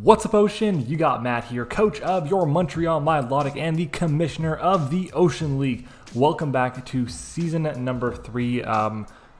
What's up, Ocean? You got Matt here, coach of your Montreal Milotic and the commissioner of the Ocean League. Welcome back to season number 3,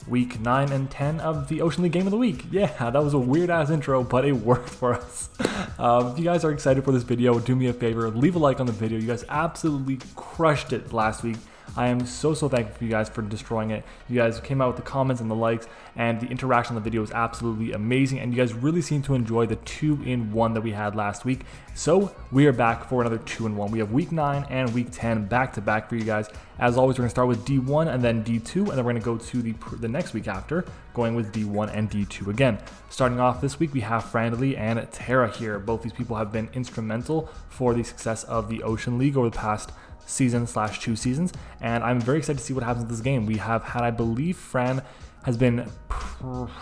week 9 and 10 of the Ocean League Game of the Week. Yeah, that was a weird-ass intro, but it worked for us. If you guys are excited for this video, do me a favor, leave a like on the video. You guys absolutely crushed it last week. I am so thankful for you guys for destroying it. You guys came out with the comments and the likes, and the interaction on the video was absolutely amazing, and you guys really seem to enjoy the 2-in-1 that we had last week. So we are back for another 2-in-1. We have week 9 and week 10 back to back for you guys. As always, we're going to start with D1 and then D2, and then we're going to go to the next week after, going with D1 and D2 again. Starting off this week, we have Franley and Tara here. Both these people have been instrumental for the success of the Ocean League over the past season/2 seasons, and I'm very excited to see what happens in this game. We have had, I believe, Fran has been,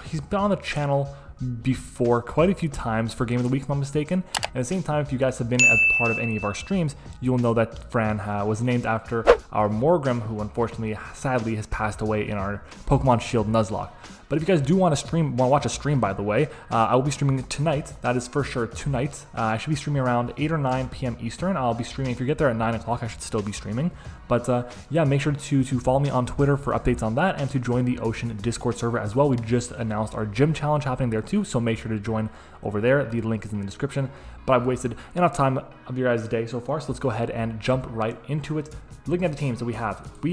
he's been on the channel before quite a few times for Game of the Week, if I'm not mistaken. At the same time, if you guys have been a part of any of our streams, you'll know that Fran was named after our Morgrim, who unfortunately, sadly, has passed away in our Pokemon Shield Nuzlocke. But if you guys do want to watch a stream, by the way, I will be streaming tonight. That is for sure tonight. I should be streaming around 8 or 9 p.m. Eastern. I'll be streaming. If you get there at 9 o'clock, I should still be streaming. But yeah, make sure to follow me on Twitter for updates on that and to join the Ocean Discord server as well. We just announced our gym challenge happening there too, so make sure to join over there. The link is in the description. But I've wasted enough time of your guys' day so far, so let's go ahead and jump right into it. Looking at the teams that we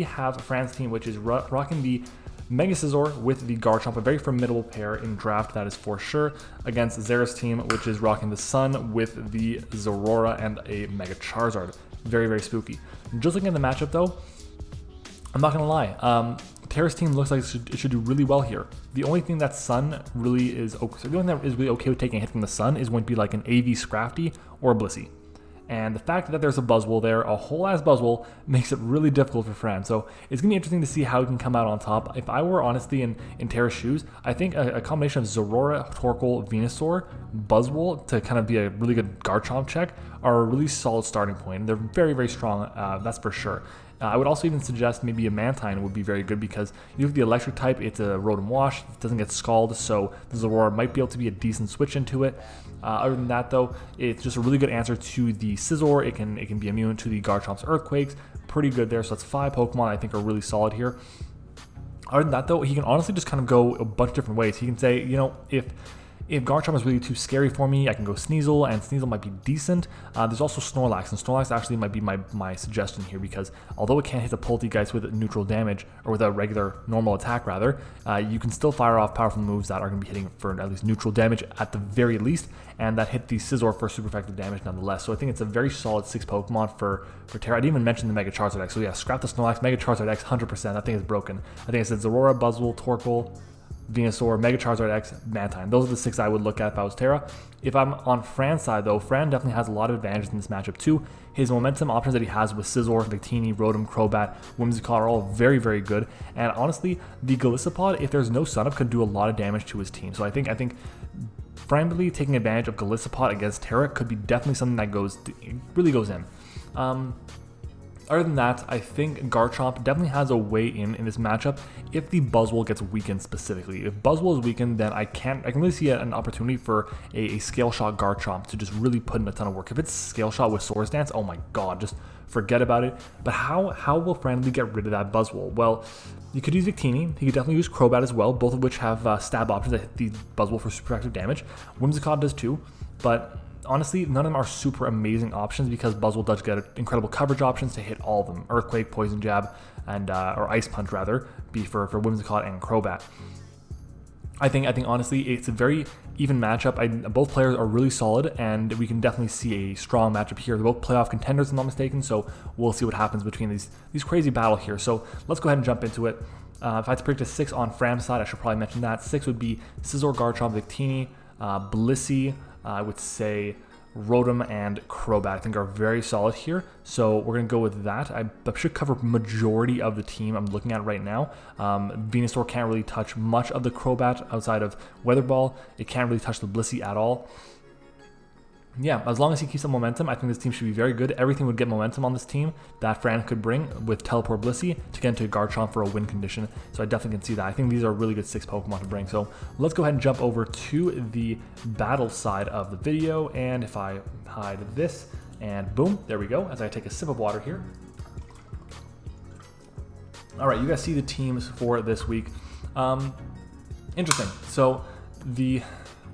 have Fran's team, which is rocking the Mega Scizor with the Garchomp, a very formidable pair in draft, that is for sure, against Zera's team, which is rocking the Sun with the Zorora and a Mega Charizard. Very spooky. Just looking at the matchup though, I'm not gonna lie, Tara's team looks like it should do really well here. The only thing that Sun really is okay, the only thing that is really okay with taking a hit from the Sun is going to be like an AV Scrafty or a Blissey. And the fact that there's a Buzzwole there, a whole ass Buzzwole, makes it really difficult for Fran. So it's going to be interesting to see how he can come out on top. If I were honestly in Tara's shoes, I think a combination of Zorora, Torkoal, Venusaur, Buzzwole to kind of be a really good Garchomp check are a really solid starting point. They're very strong, that's for sure. I would also even suggest maybe a Mantine would be very good because you look at the electric type, it's a Rotom Wash, it doesn't get scalded, so the Zorora might be able to be a decent switch into it. Other than that though, it's just a really good answer to the Scizor. It can be immune to the Garchomp's Earthquakes, pretty good there, so that's 5 Pokemon I think are really solid here. Other than that though, he can honestly just kind of go a bunch of different ways. He can say, you know, if Garchomp is really too scary for me, I can go Sneasel, and Sneasel might be decent. There's also Snorlax, and Snorlax actually might be my suggestion here because although it can't hit the Poltegeist with neutral damage, or with a regular normal attack rather, you can still fire off powerful moves that are going to be hitting for at least neutral damage at the very least, and that hit the Scizor for super effective damage nonetheless. So I think it's a very solid 6 Pokemon for Tara. I didn't even mention the Mega Charizard X, so yeah, scrap the Snorlax, Mega Charizard X, 100%. That thing is broken. I think I said Zorora, Buzzwole, Torkoal, Venusaur, Mega Charizard X, Mantine. Those are the 6 I would look at if I was Tara. If I'm on Fran's side though, Fran definitely has a lot of advantages in this matchup too. His momentum options that he has with Scizor, Victini, Rotom, Crobat, Whimsicott are all very good. And honestly, the Golisopod, if there's no Sun Up, could do a lot of damage to his team. So I think Franly taking advantage of Golisopod against Tara could be definitely something that really goes in. Other than that, I think Garchomp definitely has a way in this matchup if the Buzzwole gets weakened specifically. If Buzzwole is weakened, then I can really see an opportunity for a Scale Shot Garchomp to just really put in a ton of work. If it's Scale Shot with Swords Dance, oh my god, just forget about it. But how will Franly get rid of that Buzzwole? Well, you could use Victini, he could definitely use Crobat as well, both of which have stab options that hit the Buzzwole for super effective damage. Whimsicott does too, but honestly, none of them are super amazing options because Buzzwole does get incredible coverage options to hit all of them. Earthquake, Poison Jab, and or Ice Punch rather, be for Whimsicott and Crobat. I think honestly, it's a very even matchup. Both players are really solid, and we can definitely see a strong matchup here. They're both playoff contenders, if I'm not mistaken, so we'll see what happens between these crazy battle here. So let's go ahead and jump into it. If I had to predict a 6 on Fran's side, I should probably mention that. 6 would be Scizor, Garchomp, Victini, Blissey, I would say Rotom and Crobat I think are very solid here, so we're going to go with that. I should cover majority of the team I'm looking at right now. Venusaur can't really touch much of the Crobat outside of Weather Ball. It can't really touch the Blissey at all. yeah, as long as he keeps the momentum, I think this team should be very good. Everything would get momentum on this team that Fran could bring with Teleport Blissey to get into Garchomp for a win condition. So I definitely can see that. I think these are really good 6 Pokemon to bring. So let's go ahead and jump over to the battle side of the video. And if I hide this, and boom, there we go, as I take a sip of water here. All right, you guys see the teams for this week. Interesting. So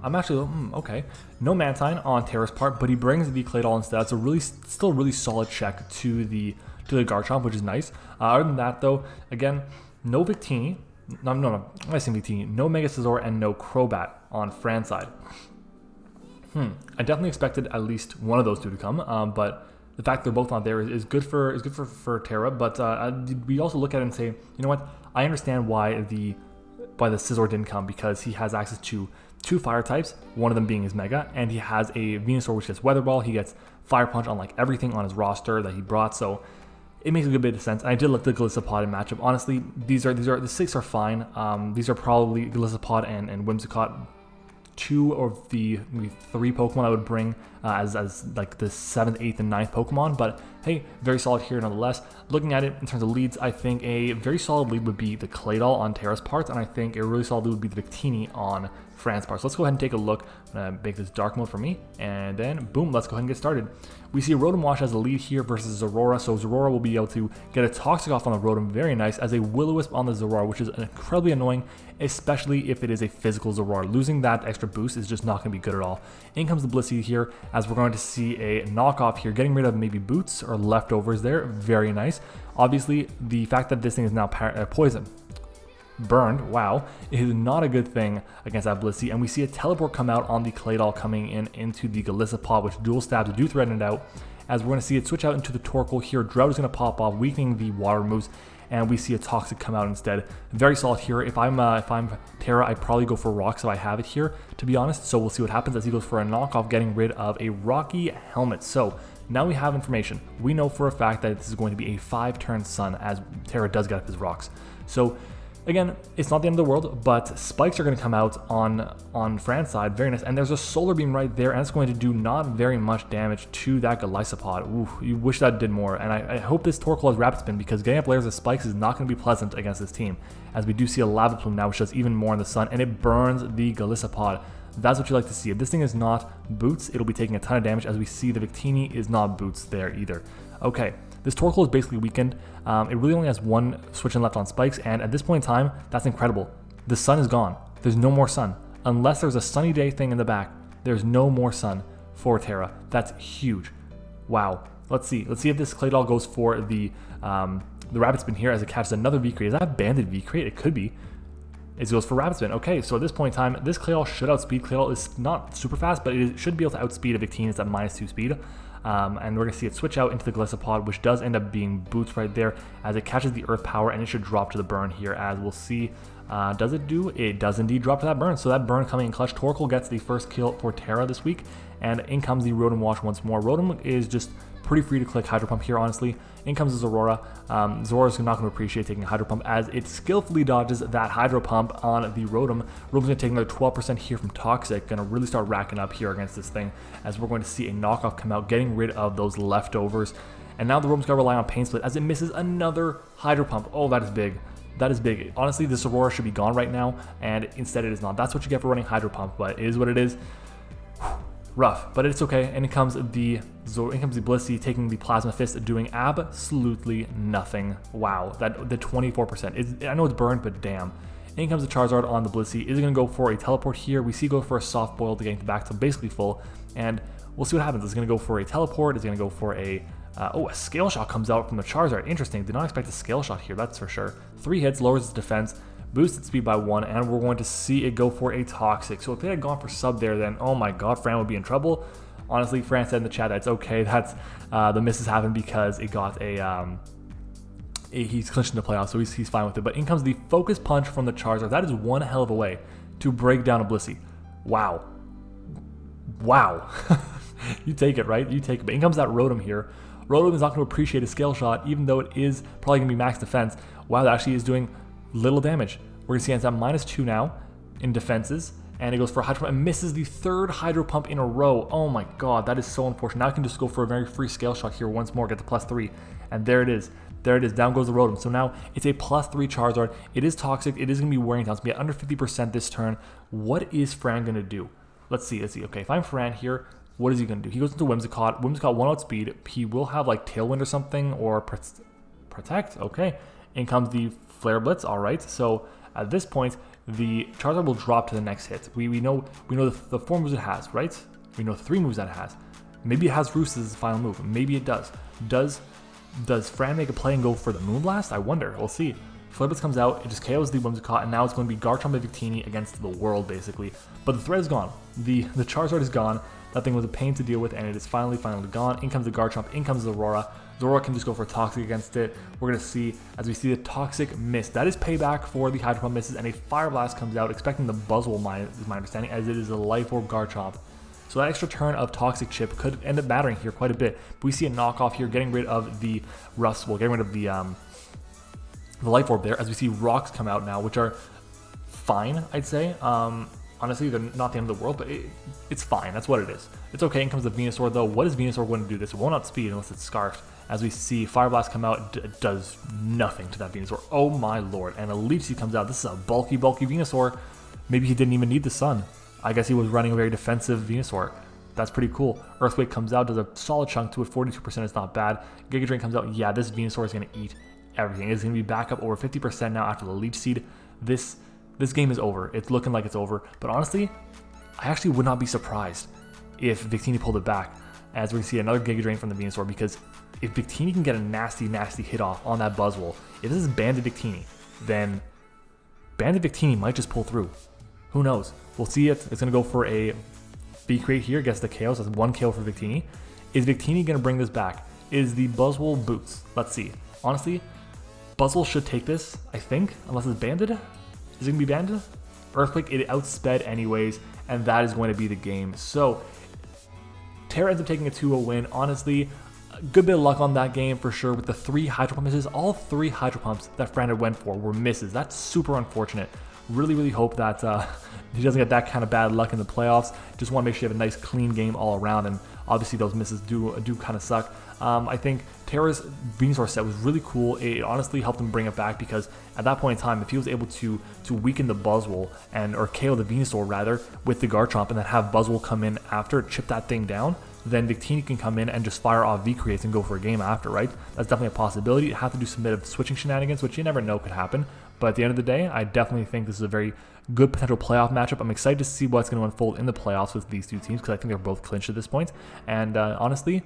I'm actually, okay. No Mantine on Terra's part, but he brings the Claydol instead. It's a still really solid check to the Garchomp, which is nice. Other than that, though, again, no Victini. No, I say Victini. No Mega Scizor and no Crobat on Fran's side. I definitely expected at least one of those two to come, but the fact they're both not there is good for Terra. But we also look at it and say, you know what? I understand why the Scizor didn't come, because he has access to 2 fire types, one of them being his Mega, and he has a Venusaur which gets Weather Ball. He gets Fire Punch on like everything on his roster that he brought, so it makes a good bit of sense. And I did look at the Golisopod in matchup. Honestly, the 6 are fine. These are probably Golisopod and Whimsicott, 2 of the maybe 3 Pokemon I would bring as like the 7th, 8th, and 9th Pokemon. But hey, very solid here nonetheless. Looking at it in terms of leads, I think a very solid lead would be the Claydol on Terra's part, and I think a really solid lead would be the Victini on Fran's part. So let's go ahead and take a look. I'm gonna make this dark mode for me, and then boom, let's go ahead and get started. We see Rotom Wash as a lead here versus Zorora, so Zorora will be able to get a Toxic off on the Rotom, very nice, as a Will-O-Wisp on the Zorora, which is incredibly annoying, especially if it is a physical Zorora. Losing that extra boost is just not going to be good at all. In comes the Blissey here, as we're going to see a knockoff here, getting rid of maybe Boots or leftovers there, very nice. Obviously, the fact that this thing is now poison, burned, wow, is not a good thing against that Blissey, and we see a Teleport come out on the Claydol coming into the Golisopod, which dual stabs do threaten it out, as we're going to see it switch out into the Torkoal here. Drought is going to pop off, weakening the water moves, and we see a Toxic come out instead. Very solid here. If I'm Terra, I'd probably go for Rocks if I have it here, to be honest, so we'll see what happens as he goes for a knockoff, getting rid of a Rocky Helmet. So now we have information. We know for a fact that this is going to be a 5-turn Sun, as Terra does get up his Rocks. So again, it's not the end of the world, but Spikes are going to come out on Fran's side. Very nice. And there's a Solar Beam right there, and it's going to do not very much damage to that Golisopod. Ooh, you wish that did more. And I hope this Torkoal has Rapid Spin, because getting up layers of Spikes is not going to be pleasant against this team, as we do see a Lava Plume now, which does even more in the Sun, and it burns the Golisopod. That's what you like to see. If this thing is not Boots, it'll be taking a ton of damage, as we see the Victini is not Boots there either. Okay. This Torkoal is basically weakened. It really only has 1 switch in left on Spikes, and at this point in time, that's incredible. The Sun is gone. There's no more Sun. Unless there's a sunny day thing in the back, there's no more Sun for Terra. That's huge. Wow. Let's see. Let's see if this Claydol goes for the Rapid Spin here, as it catches another V-Crate. Is that a banded V-Crate? It could be. It goes for Rapid Spin. Okay, so at this point in time, this Claydol should outspeed. Claydol is not super fast, but it should be able to outspeed a Victini. It's at -2 speed. And we're going to see it switch out into the Golisopod, which does end up being Boots right there, as it catches the Earth Power, and it should drop to the burn here, as we'll see. Does it do? It does indeed drop to that burn, so that burn coming in clutch. Torkoal gets the first kill for Terra this week, and in comes the Rotom Wash once more. Rotom is just pretty free to click Hydro Pump here, honestly. In comes the Zorora. Zorora's not going to appreciate taking a Hydro Pump, as it skillfully dodges that Hydro Pump on the Rotom. Rotom's going to take another 12% here from Toxic, going to really start racking up here against this thing, as we're going to see a knockoff come out, getting rid of those leftovers. And now the Rotom's got to rely on Pain Split, as it misses another Hydro Pump. Oh, that is big. That is big. Honestly, this Aurora should be gone right now, and instead it is not. That's what you get for running Hydro Pump, but it is what it is. Rough, but it's okay. And in comes the Blissey taking the Plasma Fist, doing absolutely nothing. Wow, the 24%. I know it's burned, but damn. In comes the Charizard on the Blissey. Is it going to go for a Teleport here? We see it go for a Soft Boil to get back to basically full, and we'll see what happens. It's going to go for a Teleport. It's going to go for a a Scale Shot comes out from the Charizard. Interesting. Did not expect a Scale Shot here, that's for sure. 3 hits, lowers its defense, boosts its speed by 1, and we're going to see it go for a Toxic. So if it had gone for sub there, then oh my god, Fran would be in trouble. Honestly, Fran said in the chat that it's okay. That's the misses happened because it got he's clinching the playoffs, so he's fine with it. But in comes the Focus Punch from the Charizard. That is one hell of a way to break down a Blissey. Wow. Wow. You take it, right? You take it. But in comes that Rotom here. Rotom is not going to appreciate a Scale Shot, even though it is probably going to be max defense. Wow, that actually is doing little damage. We're going to see it's at -2 now in defenses. and it goes for a Hydro Pump and misses the third Hydro Pump in a row. Oh my god, that is so unfortunate. Now I can just go for a very free Scale Shock here once more, get the +3, and there it is. There it is, down goes the Rotom. So now it's a +3 Charizard. It is toxic, it is going to be wearing down. It's going to be at under 50% this turn. What is Fran going to do? Let's see. Okay, if I'm Fran here, what is he going to do? He goes into Whimsicott. Whimsicott 1 outspeed. He will have like Tailwind or something, or Protect. Okay, in comes the Flare Blitz. All right, so at this point, the Charizard will drop to the next hit. We know the 4 moves it has, right? We know the 3 moves that it has. Maybe it has Roost as its final move. Maybe it does. Does Fran make a play and go for the Moonblast? I wonder. We'll see. Flare Blitz comes out, it just KOs the Whimsicott, and now it's going to be Garchomp and Victini against the world, basically. But the threat is gone. The Charizard is gone. That thing was a pain to deal with, and it is finally gone. In comes the Garchomp, in comes the Aurora. Zora can just go for Toxic against it. We're going to see, as we see the Toxic miss. That is payback for the Hydro Pump misses, and a Fire Blast comes out, expecting the Buzzwole, is my understanding, as it is a Life Orb Garchomp. So that extra turn of Toxic Chip could end up mattering here quite a bit. But we see a knockoff here, getting rid of the Rust, well, getting rid of the Life Orb there, as we see Rocks come out now, which are fine, I'd say. Honestly, they're not the end of the world, but it's fine. That's what it is. It's okay. In comes the Venusaur, though. What is Venusaur going to do? This won't outspeed unless it's Scarfed. As we see Fire Blast come out, it does nothing to that Venusaur. Oh my lord. And a Leech Seed comes out. This is a bulky Venusaur. Maybe he didn't even need the Sun. I guess he was running a very defensive Venusaur. That's pretty cool. Earthquake comes out, does a solid chunk to it. 42% is not bad. Giga Drain comes out. Yeah, this Venusaur is going to eat everything. It's going to be back up over 50% now after the Leech Seed. This game is over. It's looking like it's over. But honestly, I actually would not be surprised if Victini pulled it back, as we see another Giga Drain from the Venusaur, because if Victini can get a nasty hit off on that Buzzwole, if this is Banded Victini, then Banded Victini might just pull through. Who knows? We'll see it. It's going to go for a V-Crate here, gets the KO, so that's 1 KO for Victini. Is Victini going to bring this back? Is the Buzzwole Boots? Let's see. Honestly, Buzzwole should take this, I think, unless it's Banded. Is it going to be Banded? Earthquake, it outsped anyways, and that is going to be the game. So, Terra ends up taking a 2-0 win. Honestly, a good bit of luck on that game for sure with the 3 Hydro Pump misses. All 3 Hydro Pumps that Fran had went for were misses. That's super unfortunate. Really hope that he doesn't get that kind of bad luck in the playoffs. Just want to make sure you have a nice clean game all around, and obviously those misses do kind of suck. I think Terra's Venusaur set was really cool. It honestly helped him bring it back, because at that point in time, if he was able to weaken the Buzzwole or KO the Venusaur rather with the Garchomp, and then have Buzzwole come in after, chip that thing down, then Victini can come in and just fire off V-Creates and go for a game after, right? That's definitely a possibility. You have to do some bit of switching shenanigans, which you never know could happen. But at the end of the day, I definitely think this is a very good potential playoff matchup. I'm excited to see what's going to unfold in the playoffs with these two teams, because I think they're both clinched at this point. And honestly,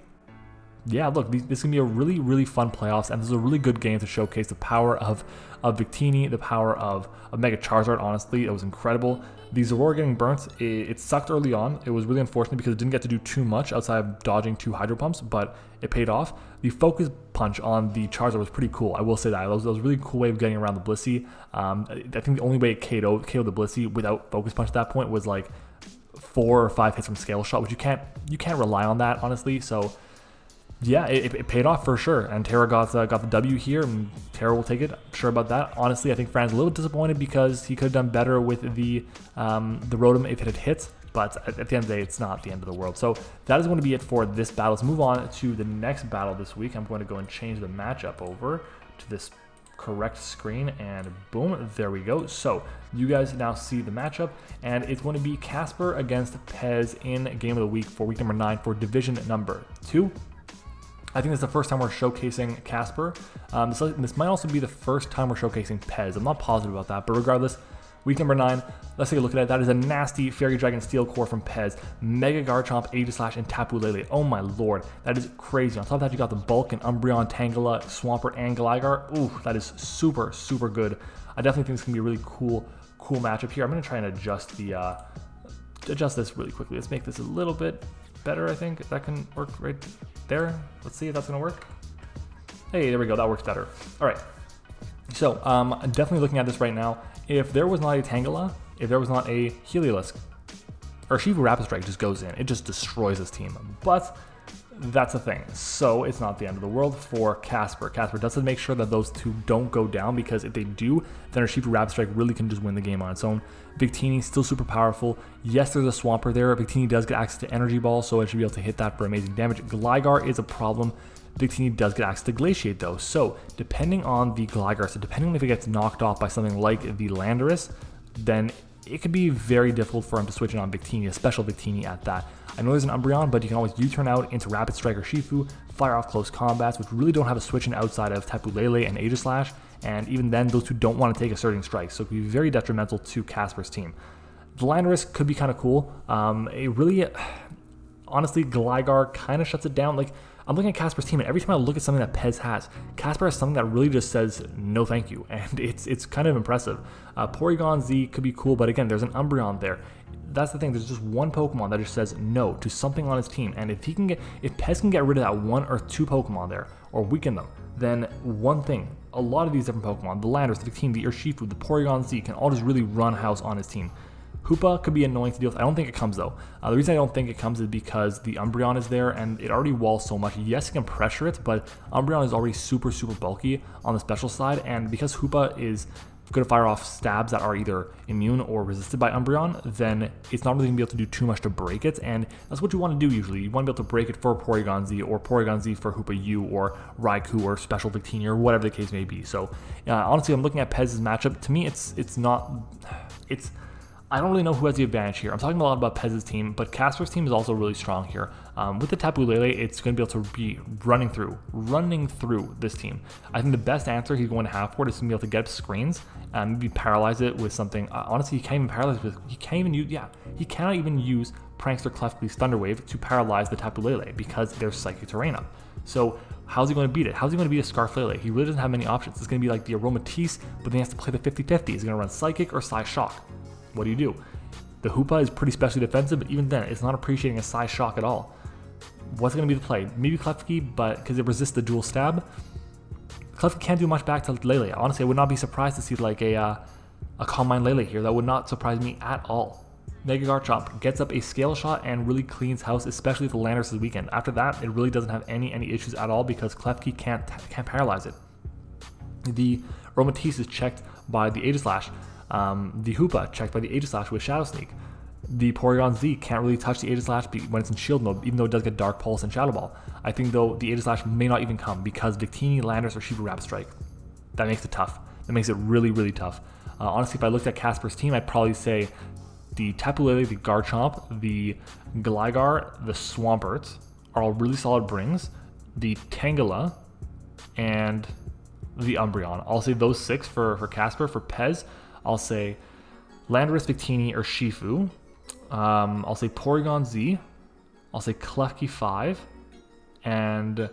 yeah, look, this is going to be a really fun playoffs, and this is a really good game to showcase the power of Victini, the power of Mega Charizard. Honestly, it was incredible. The Zorora getting burnt, it sucked early on. It was really unfortunate because it didn't get to do too much outside of dodging 2 Hydro Pumps, but it paid off. The Focus Punch on the Charizard was pretty cool. I will say that. That was a really cool way of getting around the Blissey. I think the only way it KO'd the Blissey without Focus Punch at that point was like 4 or 5 hits from Scale Shot, which you can't rely on that, honestly. So yeah, it paid off for sure, and Terra got the W here, and Terra will take it. I'm sure about that. Honestly, I think Fran's a little disappointed because he could have done better with the Rotom if it had hit, but at the end of the day, it's not the end of the world. So that is going to be it for this battle. Let's move on to the next battle this week. I'm going to go and change the matchup over to this correct screen, and boom, there we go. So you guys now see the matchup, and it's going to be Casper against Pez in Game of the Week for week number 9 for division number 2. I think this is the first time we're showcasing Casper. This might also be the first time we're showcasing Pez. I'm not positive about that, but regardless, week number 9, let's take a look at it. That is a nasty Fairy Dragon Steel Core from Pez. Mega Garchomp, Aegislash, and Tapu Lele. Oh my lord, that is crazy. On top of that, you got the Bulk and Umbreon, Tangela, Swampert, and Gligar. Ooh, that is super good. I definitely think it's gonna be a really cool matchup here. I'm gonna try and adjust this really quickly. Let's make this a little bit better. I think that can work right there. Let's see if that's gonna work. Hey, there we go, that works better. All right, so I'm definitely looking at this right now. If there was not a Tangela, if there was not a Heliolisk, Urshifu Rapid Strike just goes in. It just destroys this team. But that's the thing. So it's not the end of the world for Casper. Casper does have to make sure that those two don't go down, because if they do, then Urshifu Rapid Strike really can just win the game on its own. Victini still super powerful. Yes, there's a Swampert there. Victini does get access to Energy Ball, so it should be able to hit that for amazing damage. Gligar is a problem. Victini does get access to Glaciate though, so depending on the Gligar, so depending on if it gets knocked off by something like the Landorus, then it could be very difficult for him to switch it on Victini, a special Victini at that. I know there's an Umbreon, but you can always U-turn out into Rapid Strike or Shifu, fire off close combats, which really don't have a switch in outside of Tapu Lele and Aegislash, and even then, those two don't want to take a Surging Strike, so it could be very detrimental to Casper's team. The Landorus could be kind of cool. Honestly, Gligar kind of shuts it down. Like, I'm looking at Casper's team, and every time I look at something that Pez has, Casper has something that really just says no thank you, and it's kind of impressive. Porygon Z could be cool, but again, there's an Umbreon there. That's the thing, there's just one Pokemon that just says no to something on his team, and if Pez can get rid of that one or two Pokemon there, or weaken them, then one thing, a lot of these different Pokemon, the Landorus, the Victini, the Urshifu, the Porygon Z, can all just really run house on his team. Hoopa could be annoying to deal with. I don't think it comes though. The reason I don't think it comes is because the Umbreon is there and it already walls so much. Yes, it can pressure it, but Umbreon is already super bulky on the special side, and because Hoopa is going to fire off stabs that are either immune or resisted by Umbreon, then it's not really going to be able to do too much to break it, and that's what you want to do usually. You want to be able to break it for Porygon Z, or Porygon Z for Hoopa U, or Raikou, or Special Victini, or whatever the case may be. So honestly, I'm looking at Pez's matchup. To me, I don't really know who has the advantage here. I'm talking a lot about Pez's team, but Casper's team is also really strong here. With the Tapu Lele, it's going to be able to be running through this team. I think the best answer he's going to have for it is to be able to get up screens and maybe paralyze it with something. Honestly, he can't even paralyze it with, he cannot even use Prankster Clefairy's Thunder Wave to paralyze the Tapu Lele because there's Psychic Terrain up. So how's he going to beat it? How's he going to beat a Scarflele? He really doesn't have many options. It's going to be like the Aromatisse, but then he has to play the 50-50. He's going to run Psychic or Psyshock. What do? The Hoopa is pretty specially defensive, but even then, it's not appreciating a Psyshock at all. What's going to be the play? Maybe Klefki, but because it resists the dual stab. Klefki can't do much back to Lele. Honestly, I would not be surprised to see like a Calm Mind Lele here. That would not surprise me at all. Mega Garchomp gets up a Scale Shot and really cleans house, especially if the Landorus is weakened. After that, it really doesn't have any issues at all because Klefki can't paralyze it. The Aromatisse is checked by the Aegislash. The Hoopa checked by the Aegislash with Shadow Sneak. The Porygon Z can't really touch the Aegislash when it's in shield mode, even though it does get Dark Pulse and Shadow Ball. I think though the Aegislash may not even come because Victini, Landorus, or Shifu Rapid Strike. That makes it tough. That makes it really tough. Honestly, if I looked at Casper's team, I'd probably say the Tapu Lele, the Garchomp, the Gligar, the Swampert are all really solid brings. The Tangela and the Umbreon. I'll say those 6 for Casper. For Pez, I'll say Landorus, Victini, or Shifu. I'll say Porygon Z. I'll say Klefki 5. And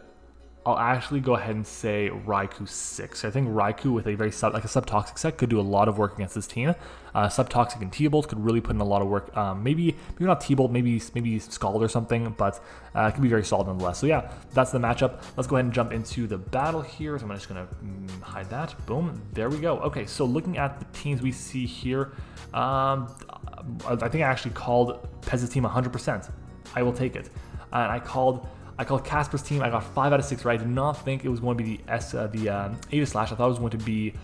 I'll actually go ahead and say Raikou 6. I think Raikou with a very subtoxic set could do a lot of work against this team. Subtoxic and T-Bolt could really put in a lot of work. Maybe not T-Bolt, maybe Scald or something, but it could be very solid nonetheless. So yeah, that's the matchup. Let's go ahead and jump into the battle here. So I'm just going to hide that. Boom. There we go. Okay, so looking at the teams we see here, I think I actually called Pez's team 100%. I will take it. And I called Casper's team. I got 5 out of 6 right. I did not think it was going to be the Aegislash. I thought it was going to be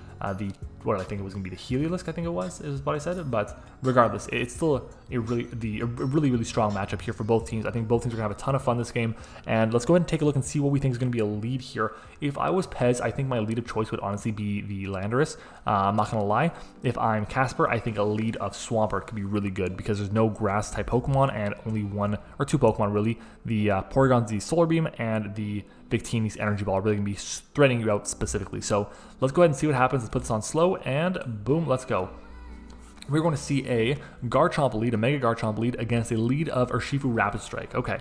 what did I think it was going to be? The Heliolisk, I think it was, is what I said. But regardless, it's still a really strong matchup here for both teams. I think both teams are going to have a ton of fun this game. And let's go ahead and take a look and see what we think is going to be a lead here. If I was Pez, I think my lead of choice would honestly be the Landorus. I'm not going to lie. If I'm Casper, I think a lead of Swampert could be really good because there's no grass type Pokemon and only 1 or 2 Pokemon really. The Porygon Z Solar Beam and the Victini's Energy Ball are really going to be threading you out specifically. So let's go ahead and see what happens. Let's put this on slow and boom, let's go. We're going to see a Garchomp lead, a Mega Garchomp lead against a lead of Urshifu Rapid Strike. Okay.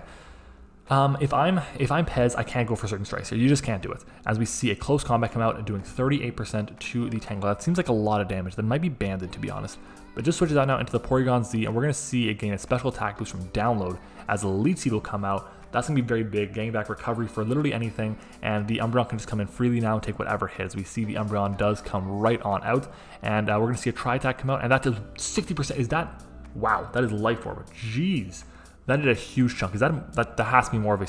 If I'm Pez, I can't go for certain strikes here. You just can't do it. As we see a close combat come out and doing 38% to the Tangela. That seems like a lot of damage. That might be banded, to be honest. But just switches out now into the Porygon Z, and we're going to see it gain a special attack boost from download as the Lead Seed will come out. That's going to be very big, getting back recovery for literally anything, and the Umbreon can just come in freely now and take whatever hits. We see the Umbreon does come right on out, and we're going to see a Tri-Attack come out, and that does 60%. Is that... Wow, that is Life Orb. Jeez. That did a huge chunk. Is that has to be more of a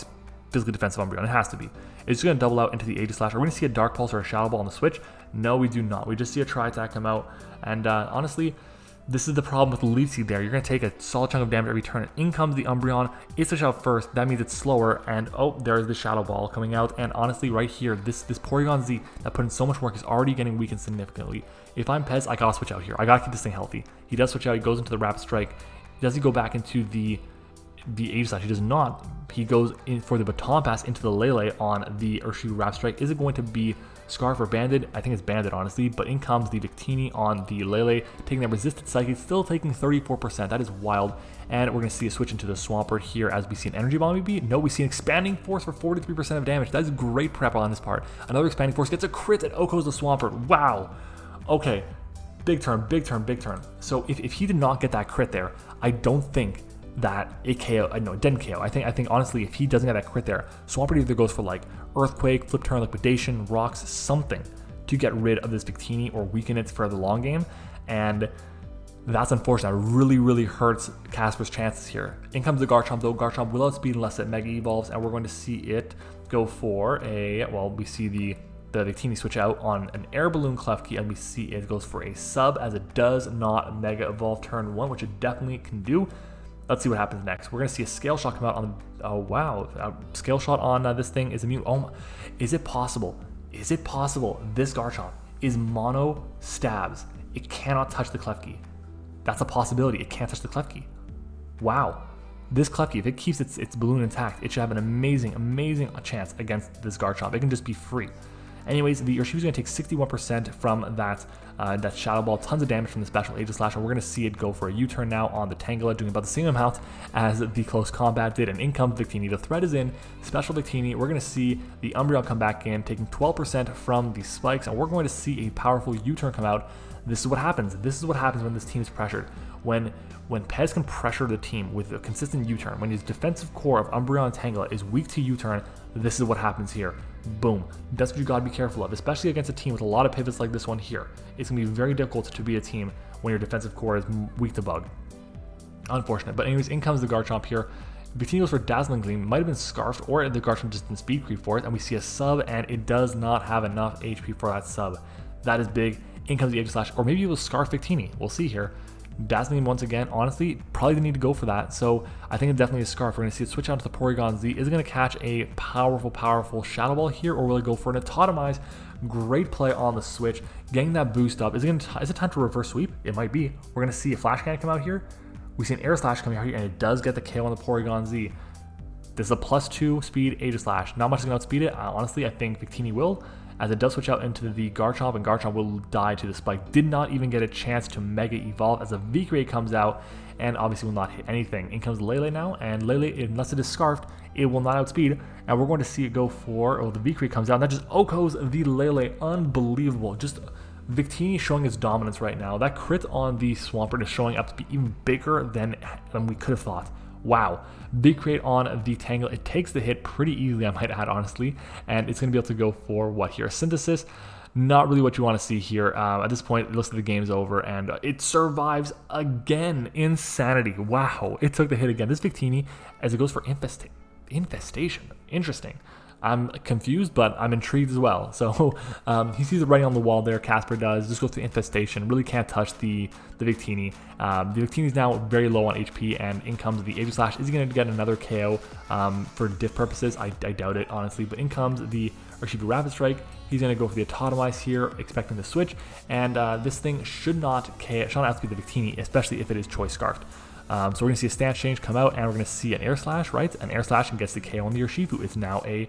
physically defensive Umbreon. It has to be. It's going to double out into the Aegis Slash. Are we going to see a Dark Pulse or a Shadow Ball on the switch? No, we do not. We just see a Tri-Attack come out. And honestly, this is the problem with the Leaf Seed there. You're going to take a solid chunk of damage every turn. In comes the Umbreon. It's switched out first. That means it's slower. And oh, there's the Shadow Ball coming out. And honestly, right here, this Porygon Z that put in so much work is already getting weakened significantly. If I'm Pez, I got to switch out here. I got to keep this thing healthy. He does switch out. He goes into the Rapid Strike. Does he go back into the Aegis Slash? He does not. He goes in for the Baton Pass into the Lele on the Urshifu Rapid Strike. Is it going to be Scarf or Banded? I think it's Banded, honestly, but in comes the Victini on the Lele, taking that Resisted Psychic, still taking 34%. That is wild. And we're going to see a switch into the Swampert here as we see an Energy Bomb maybe. No, we see an Expanding Force for 43% of damage. That is great prep on this part. Another Expanding Force gets a crit and OHKOs the Swampert. Wow. Okay. Big turn, big turn, big turn. So if he did not get that crit there, I don't think that it KO. No, it didn't KO. I think honestly, if he doesn't get that crit there, Swampert either goes for like Earthquake, Flip Turn, Liquidation, Rocks, something to get rid of this Victini or weaken it for the long game. And that's unfortunate. It really, really hurts Casper's chances here. In comes the Garchomp though. Garchomp will outspeed unless it Mega Evolves, and we're going to see it go for a, well, we see the Victini switch out on an Air Balloon Klefki, and we see it goes for a sub as it does not Mega Evolve turn 1, which it definitely can do. Let's see what happens next. We're going to see a Scale Shot come out on, oh wow, a Scale Shot on this thing is immune. Oh, is it possible? Is it possible this Garchomp is mono stabs? It cannot touch the Klefki. That's a possibility. It can't touch the Klefki. Wow. This Klefki, if it keeps its balloon intact, it should have an amazing, amazing chance against this Garchomp. It can just be free. Anyways, the Urshifu's going to take 61% from that Shadow Ball, tons of damage from the special Aegis Slash, and we're going to see it go for a U-turn now on the Tangela, doing about the same amount as the Close Combat did, and in comes Victini. The threat is in, special Victini. We're going to see the Umbreon come back in, taking 12% from the spikes, and we're going to see a powerful U-turn come out. This is what happens. This is what happens when this team is pressured. When Pez can pressure the team with a consistent U-turn, when his defensive core of Umbreon and Tangela is weak to U-turn, this is what happens here. Boom. That's what you got to be careful of, especially against a team with a lot of pivots like this one here. It's going to be very difficult to beat a team when your defensive core is weak to bug. Unfortunate. But anyways, in comes the Garchomp here. Victini goes for Dazzling Gleam, might have been Scarfed, or the Garchomp just didn't speed creep for it, and we see a sub, and it does not have enough HP for that sub. That is big. In comes the Aegis Slash, or maybe it was Scarf Victini. We'll see here. Dazzling once again, honestly, probably didn't need to go for that. So I think it definitely is Scarf. We're going to see it switch out to the Porygon Z. Is it going to catch a powerful, powerful Shadow Ball here, or will it go for an Autotomize? Great play on the switch, getting that boost up. Is it time to reverse sweep? It might be. We're going to see a Flash Cannon come out here. We see an Air Slash coming out here, and it does get the KO on the Porygon Z. This is a +2 speed Aegis Slash. Not much is going to outspeed it. Honestly, I think Victini will, as it does switch out into the Garchomp, and Garchomp will die to the spike. Did not even get a chance to Mega Evolve as a V-Ray comes out, and obviously will not hit anything. In comes Lele now, and Lele, unless it is Scarfed, it will not outspeed, and we're going to see it go for, oh, the V-Ray comes out, and that just OHKOs the Lele. Unbelievable. Just Victini showing its dominance right now. That crit on the Swampert is showing up to be even bigger than we could have thought. Wow. Big crate on the Tangle. It takes the hit pretty easily, I might add, honestly. And it's going to be able to go for what here? Synthesis. Not really what you want to see here. At this point, it looks like the game's over, and it survives again. Insanity. Wow. It took the hit again. This Victini, as it goes for Infestation. Interesting. I'm confused, but I'm intrigued as well. So he sees it writing on the wall there. Casper does. Just goes to Infestation. Really can't touch the Victini. The Victini is now very low on HP, and in comes the Aegis Slash. Is he going to get another KO for diff purposes? I doubt it, honestly. But in comes the Urshifu Rapid Strike. He's going to go for the Autotomize here, expecting the switch. And this thing should not outspeed the Victini, especially if it is Choice Scarfed. So we're going to see a stance change come out, and we're going to see an Air Slash, right? An Air Slash and gets the KO on the Urshifu. It's now a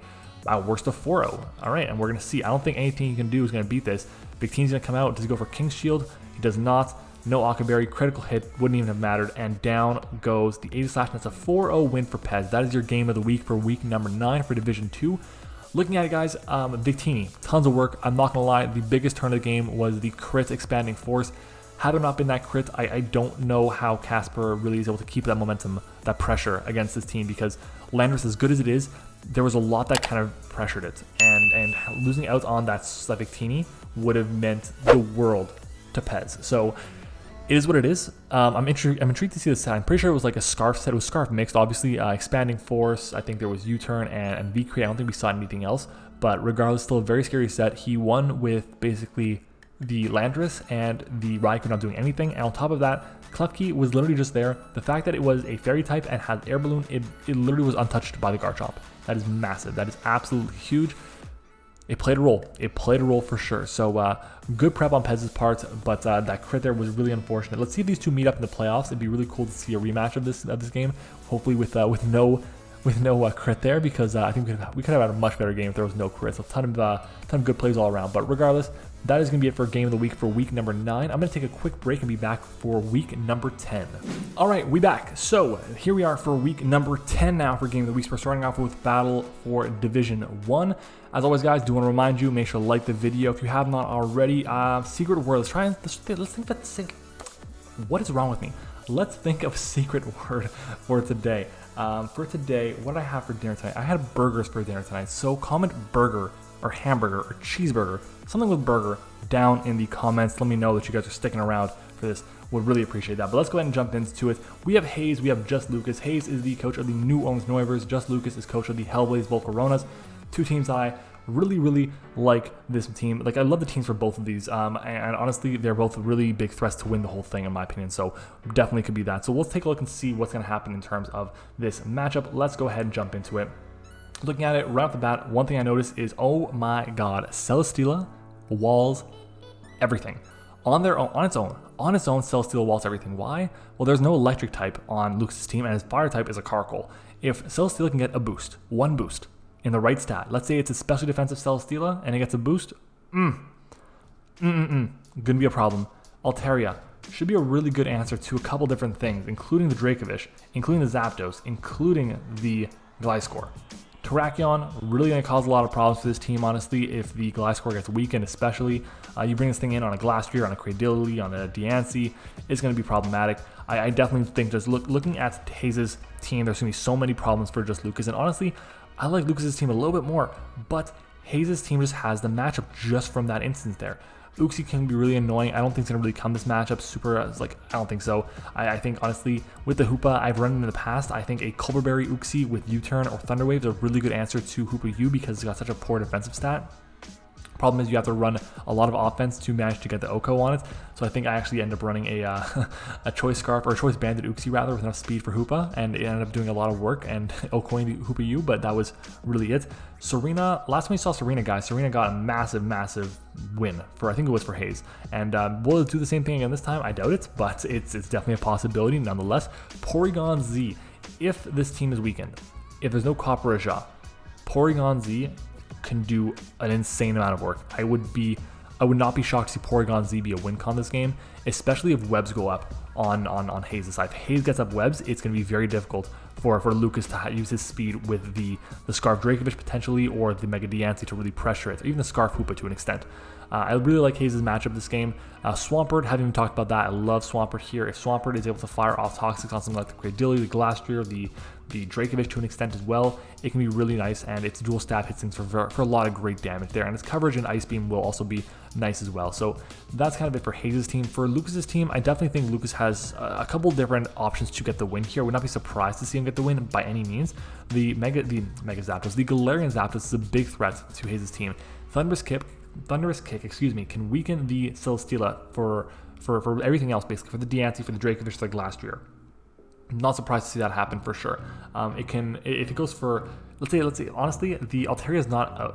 worst of 4-0. All right, and we're going to see. I don't think anything you can do is going to beat this. Victini's going to come out. Does he go for King's Shield? He does not. No Akaberry. Critical hit. Wouldn't even have mattered. And down goes the Aegis Slash. That's a 4-0 win for Pez. That is your game of the week for week number 9 for Division 2. Looking at it, guys, Victini, tons of work. I'm not going to lie. The biggest turn of the game was the crit Expanding Force. Had it not been that crit, I don't know how Casper really is able to keep that momentum, that pressure against this team, because Landorus, as good as it is, there was a lot that kind of pressured it, and losing out on that Victini would have meant the world to Pez. So it is what it is. I'm intrigued to see this set. I'm pretty sure it was like a Scarf set. It was Scarf mixed, obviously. Expanding Force, I think there was U-Turn and V-Crate. I don't think we saw anything else. But regardless, still a very scary set. He won with basically the Landorus and the Raikou not doing anything. And on top of that, Klefki was literally just there. The fact that it was a Fairy type and had Air Balloon, it literally was untouched by the Garchomp. That is massive. That is absolutely huge. It played a role. It played a role for sure. So good prep on Pez's part, but that crit there was really unfortunate. Let's see if these two meet up in the playoffs. It'd be really cool to see a rematch of this game. Hopefully with no crit there, because I think we could have had a much better game if there was no crit. So a ton of good plays all around. But regardless, that is going to be it for Game of the Week for week number 9. I'm going to take a quick break and be back for week number 10. All right, we back. So here we are for week number 10 now for Game of the Week. We're starting off with Battle for Division 1. As always, guys, do want to remind you, make sure to like the video if you have not already. Secret word. Let's think of what is wrong with me? Let's think of secret word for today. For today, what did I have for dinner tonight? I had burgers for dinner tonight. So comment burger or hamburger or cheeseburger, something with burger, down in the comments. Let me know that you guys are sticking around for this. Would really appreciate that. But let's go ahead and jump into it. We have Hayes, we have Just Lucas. Hayes is the coach of the New Orleans Noivers. Just Lucas is coach of the Hellblaze Volcaronas. Two teams I really like this team. Like, I love the teams for both of these. And honestly, they're both really big threats to win the whole thing, in my opinion. So definitely could be that. So let's take a look and see what's going to happen in terms of this matchup. Let's go ahead and jump into it. Looking at it right off the bat, one thing I noticed is, oh my god, Celesteela walls everything. On its own, Celesteela walls everything. Why? Well, there's no electric type on Lucas's team, and his fire type is a Carkol. If Celesteela can get a boost, one boost, in the right stat, let's say it's a special defensive Celesteela, and it gets a boost, gonna be a problem. Altaria should be a really good answer to a couple different things, including the Dracovish, including the Zapdos, including the Gliscor. Terrakion, really going to cause a lot of problems for this team, honestly, if the Gliscor gets weakened, especially. You bring this thing in on a Glastrier, on a Cradily, on a Diancie, it's going to be problematic. I definitely think, just looking at Hayes' team, there's going to be so many problems for Just Lucas, and honestly, I like Lucas's team a little bit more, but Hayes' team just has the matchup just from that instance there. Uxie can be really annoying. I don't think it's going to really come this matchup super, I don't think so. I think, honestly, with the Hoopa I've run in the past, I think a Culverberry Uxie with U-Turn or Thunder Wave is a really good answer to Hoopa U because it's got such a poor defensive stat. Problem is you have to run a lot of offense to manage to get the Oko on it. So I think I actually end up running a Choice Scarf, or a Choice Banded Uxie rather, with enough speed for Hoopa, and it ended up doing a lot of work and Okoing the Hoopa U, but that was really it. Serena, last time we saw Serena, guys, Serena got a massive win for, I think it was for Hayes. And will it do the same thing again this time? I doubt it, but it's definitely a possibility nonetheless. Porygon Z, if this team is weakened, if there's no Copperajah, Porygon Z can do an insane amount of work. I would not be shocked to see Porygon Z be a win con this game, especially if webs go up on Hayes' side. If Hayes gets up webs, it's going to be very difficult for Lucas to use his speed with the Scarf Dracovish potentially, or the Mega Diancie to really pressure it, or even the Scarf Hoopa to an extent. I really like Hayes' matchup this game. Swampert, haven't even talked about that. I love Swampert here. If Swampert is able to fire off Toxics on something like the Cradily, the Glastrier, the Dracovish to an extent as well, it can be really nice, and its dual stab hits things for a lot of great damage there, and its coverage and Ice Beam will also be nice as well. So that's kind of it for Hayes' team. For Lucas's team, I definitely think Lucas has a couple different options to get the win here. I would not be surprised to see him get the win by any means. The Mega Zapdos, the Galarian Zapdos is a big threat to Hayes' team. Thunderous Kick, can weaken the Celesteela for everything else, basically, for the Diancie, for the Dracovish, for the Glastrier. I'm not surprised to see that happen for sure. It can, if it goes for, let's say, honestly, the Altaria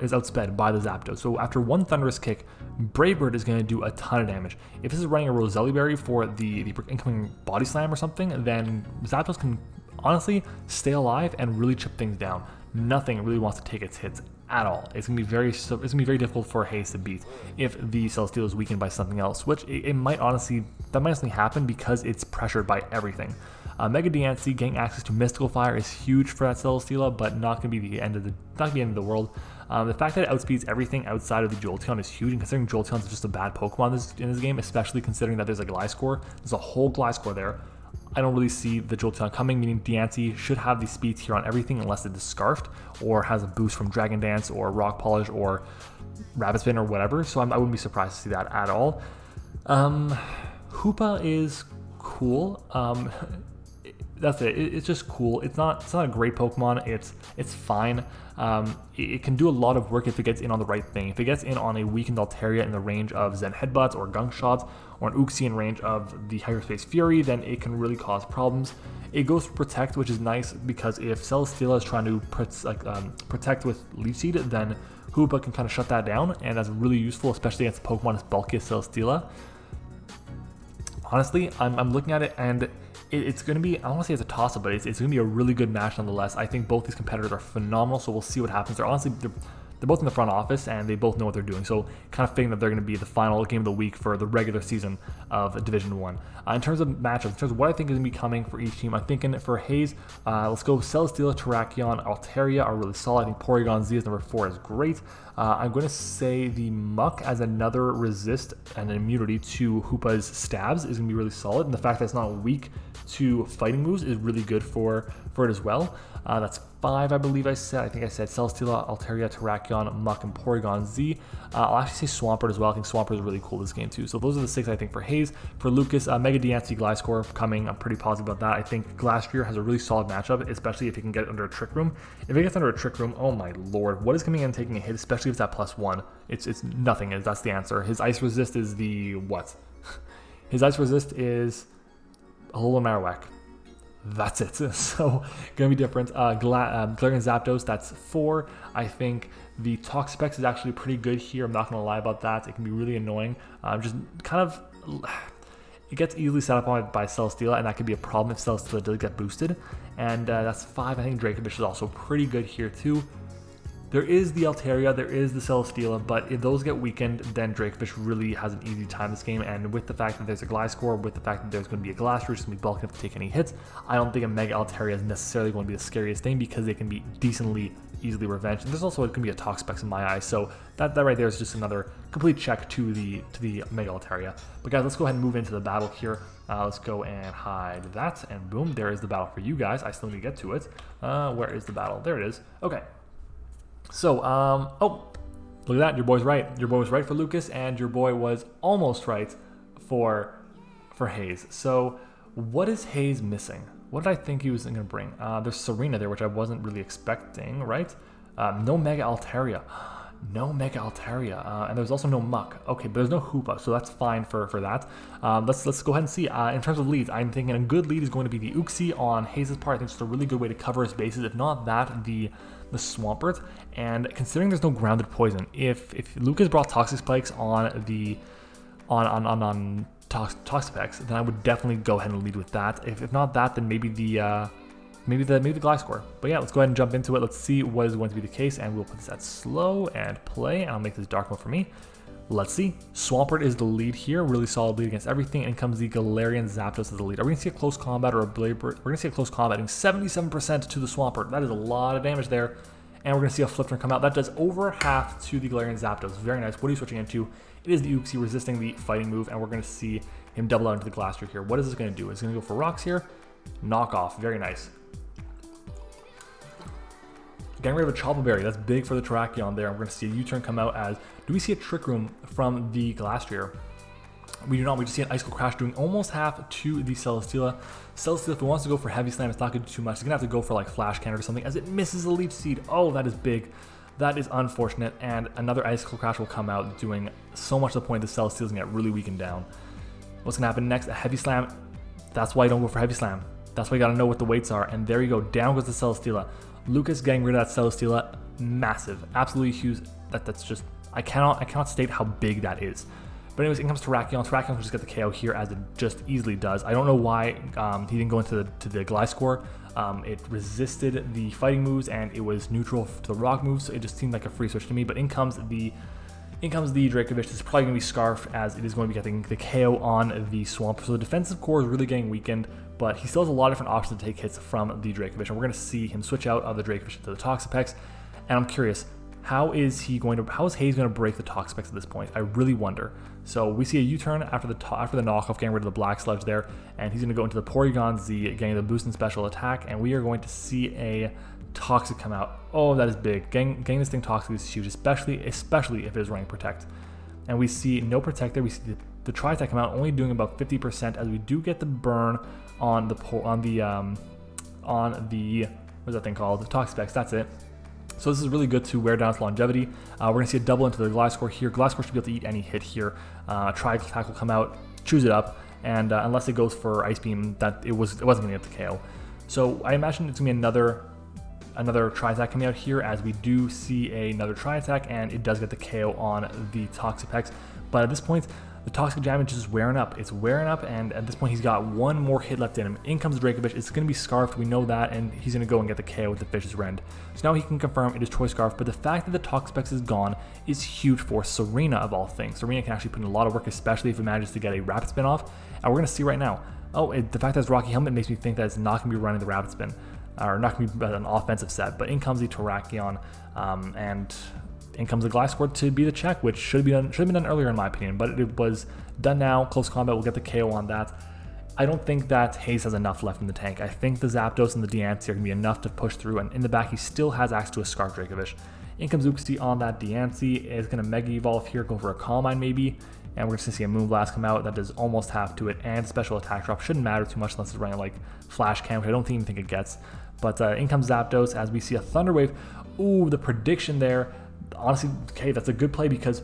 is outsped by the Zapdos. So after one Thunderous Kick, Brave Bird is going to do a ton of damage. If this is running a Roselli Berry for the incoming Body Slam or something, then Zapdos can honestly stay alive and really chip things down. Nothing really wants to take its hits at all. It's gonna be very difficult for Hayes to beat if the Celesteela is weakened by something else, which it might honestly happen because it's pressured by everything. Mega Diancie getting access to Mystical Fire is huge for that Celesteela, but not gonna be the end of the world. The fact that it outspeeds everything outside of the Jolteon is huge, and considering Jolteon is just a bad Pokemon in this game, especially considering that there's a Gliscor, there's a whole Gliscor there. I don't really see the Jolteon coming, meaning Diancie should have the speeds here on everything unless it is Scarfed or has a boost from Dragon Dance or Rock Polish or Rabbit Spin or whatever, so I wouldn't be surprised to see that at all. Hoopa is cool. That's it. It's just cool. It's not a great Pokemon. It's fine. It can do a lot of work if it gets in on the right thing. If it gets in on a weakened Altaria in the range of Zen Headbutts or Gunk Shots, or an Uxie in range of the Hyperspace Fury, then it can really cause problems. It goes for Protect, which is nice because if Celesteela is trying to protect with Leaf Seed, then Hoopa can kind of shut that down, and that's really useful, especially against a Pokemon as bulky as Celesteela. Honestly, I'm looking at it, and it's going to be, I don't want to say it's a toss-up, but it's going to be a really good match nonetheless. I think both these competitors are phenomenal, so we'll see what happens. They're both in the front office, and they both know what they're doing, so kind of fitting that they're going to be the final game of the week for the regular season of Division 1. In terms of matchups, in terms of what I think is going to be coming for each team, I'm thinking for Hayes, let's go Celesteela, Terrakion, Altaria are really solid. I think Porygon Z as number 4 is great. I'm going to say the Muck as another resist and immunity to Hoopa's stabs is going to be really solid, and the fact that it's not weak to fighting moves is really good for it as well. That's 5, I believe I said. I think I said Celesteela, Altaria, Terrakion, Muck, and Porygon Z. I'll actually say Swampert as well. I think Swampert is really cool this game too. So those are the 6 I think for Hayes. For Lucas, Mega Diancie, Gliscor coming. I'm pretty positive about that. I think Glastrier has a really solid matchup, especially if he can get it under a Trick Room. If it gets under a Trick Room, oh my lord, what is coming in and taking a hit, especially if it's at +1? It's nothing. That's the answer. His Ice Resist is the what? His Ice Resist is a little Marowak. That's it. So gonna be different. Galarian Zapdos, that's 4. I think the Toxapex is actually pretty good here. I'm not gonna lie about that. It can be really annoying. Just kind of, it gets easily set up on by Celesteela, and that could be a problem if Celesteela does get boosted. And that's 5. I think Dracovish is also pretty good here too. There is the Altaria, there is the Celesteela, but if those get weakened, then Dracovish really has an easy time this game. And with the fact that there's a Gliscor, with the fact that there's going to be a Glastrier, which is going to be bulky enough to take any hits, I don't think a Mega Altaria is necessarily going to be the scariest thing because they can be decently easily revenged. And there's also going to be a Toxapex in my eyes, so that right there is just another complete check to the Mega Altaria. But guys, let's go ahead and move into the battle here. Let's go and hide that, and boom, there is the battle for you guys. I still need to get to it. Where is the battle? There it is. Okay. So, oh, look at that, your boy's right. Your boy was right for Lucas, and your boy was almost right for Hayes. So, what is Hayes missing? What did I think he was going to bring? There's Serena there, which I wasn't really expecting, right? No Mega Altaria. No Mega Altaria. And there's also no Muck. Okay, but there's no Hoopa, so that's fine for that. Let's go ahead and see. In terms of leads, I'm thinking a good lead is going to be the Uxie on Hayes' part. I think it's just a really good way to cover his bases. If not that, the Swampert. And considering there's no grounded poison, if Lucas brought Toxic Spikes on the Toxapex, then I would definitely go ahead and lead with that. If not that, then maybe the Gliscor. But yeah, let's go ahead and jump into it. Let's see what is going to be the case, and we'll put this at slow and play, and I'll make this dark mode for me. Let's see. Swampert is the lead here, really solid lead against everything, and comes the Galarian Zapdos as the lead. Are we going to see a close combat or a Blade Burst? We're going to see a close combat, doing 77% to the Swampert. That is a lot of damage there. And we're going to see a Flip Turn come out. That does over half to the Galarian Zapdos. Very nice. What are you switching into? It is the Uxie resisting the fighting move, and we're going to see him double out into the Glastrier here. What is this going to do? It's going to go for rocks here. Knock off. Very nice. Getting rid of a Chople Berry. That's big for the Terrakion there. We're going to see a U-turn come out as... Do we see a Trick Room from the Glastrier? We do not. We just see an Icicle Crash doing almost half to the Celesteela. Celesteela, if it wants to go for Heavy Slam, it's not going to do too much. It's going to have to go for like Flash Cannon or something as it misses the Leech Seed. Oh, that is big. That is unfortunate. And another Icicle Crash will come out doing so much to the point that Celesteela's going to get really weakened down. What's going to happen next? A Heavy Slam. That's why you don't go for Heavy Slam. That's why you got to know what the weights are. And there you go. Down goes the Celesteela. Lucas getting rid of that Celesteela. Massive. Absolutely huge. That's just... I cannot state how big that is. But anyways, in comes Terrakion. Terrakion will just get the KO here as it just easily does. I don't know why he didn't go into the Gliscor. It resisted the fighting moves and it was neutral to the rock moves, so it just seemed like a free switch to me. But in comes the Dracovish. This is probably going to be Scarf as it is going to be getting the KO on the Swamp. So the defensive core is really getting weakened, but he still has a lot of different options to take hits from the Dracovish. And we're going to see him switch out of the Dracovish to the Toxapex. And I'm curious, how is Hayes going to break the Toxapex at this point? I really wonder. So we see a U-turn after the knockoff, getting rid of the Black Sludge there, and he's going to go into the Porygon Z, getting the boost and special attack, and we are going to see a Toxic come out. Oh, that is big. Getting this thing Toxic is huge, especially if it is running Protect. And we see no Protect there. We see the the tri-attack come out only doing about 50%, as we do get the burn on the what's that thing called? The Toxapex, that's it. So this is really good to wear down its longevity. We're gonna see a double into the Gliscor here. Gliscor should be able to eat any hit here. Tri-attack will come out, choose it up, and unless it goes for Ice Beam, it wasn't gonna get the KO. So I imagine it's gonna be another tri-attack coming out here, as we do see another tri-attack, and it does get the KO on the Toxapex. But at this point, the toxic damage is just wearing up. It's wearing up, and at this point, he's got one more hit left in him. In comes Dracovish. It's going to be Scarfed. We know that, and he's going to go and get the KO with the Fish's Rend. So now he can confirm it is Choice Scarf, but the fact that the Toxapex is gone is huge for Serena, of all things. Serena can actually put in a lot of work, especially if it manages to get a Rapid Spin off. And we're going to see right now. Oh, the fact that it's Rocky Helmet makes me think that it's not going to be running the Rapid Spin, or not going to be an offensive set. But in comes the Terrakion, and in comes the Gliscor to be the check, which should have been done earlier in my opinion, but it was done now. Close combat will get the KO on that. I don't think that Hayes has enough left in the tank. I think the Zapdos and the Diancie are going to be enough to push through, and in the back he still has access to a Scarf Dracovish. In comes Uxie on that Diancie. It's going to Mega Evolve here, go for a Calm Mind maybe, and we're just going to see a Moonblast come out that does almost half to it, and special attack drop shouldn't matter too much unless it's running like Flash Cam, which I don't even think it gets. But in comes Zapdos as we see a Thunder Wave. Ooh, the prediction there. Honestly, okay, that's a good play, because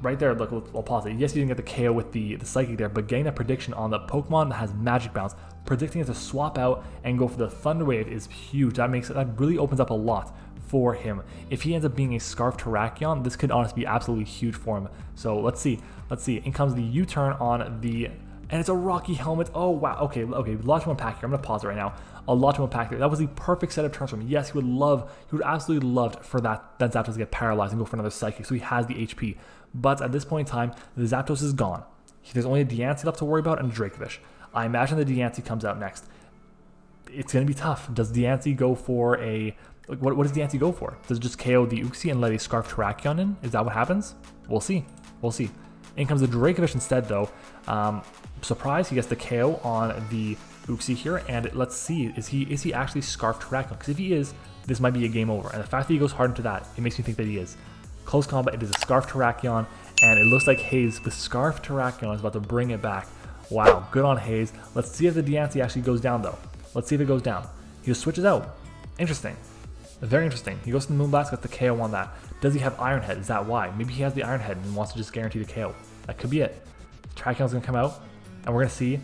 right there, look, I'll pause it. Yes, you didn't get the KO with the Psychic there, but getting that prediction on the Pokemon that has Magic Bounce, predicting it to swap out and go for the Thunder Wave is huge. That really opens up a lot for him. If he ends up being a Scarf Terrakion, this could honestly be absolutely huge for him. So let's see. In comes the U-turn on the, and it's a Rocky Helmet. Oh wow, okay, a lot to unpack here. I'm gonna pause it right now. A lot to unpack there. That was the perfect set of turns for him. Yes, he would absolutely love for that Zapdos to get paralyzed and go for another Psychic, so he has the HP. But at this point in time, the Zapdos is gone. There's only a Diancie left to worry about and a Dracovish. I imagine the Diancie comes out next. It's going to be tough. Does Diancie go for a... What does Diancie go for? Does it just KO the Uxie and let a Scarf Terrakion in? Is that what happens? We'll see. In comes the Dracovish instead, though. Surprise, he gets the KO on the Uxie here, and let's see, is he actually Scarf Terrakion? Because if he is, this might be a game over. And the fact that he goes hard into that, it makes me think that he is. Close combat, it is a Scarf Terrakion, and it looks like Hayes with Scarf Terrakion is about to bring it back. Wow, good on Hayes. Let's see if the Diancie actually goes down, though. Let's see if it goes down. He just switches out. Interesting. Very interesting. He goes to the Moonblast, got the KO on that. Does he have Iron Head? Is that why? Maybe he has the Iron Head and wants to just guarantee the KO. That could be it. Terrakion's going to come out, and we're going to see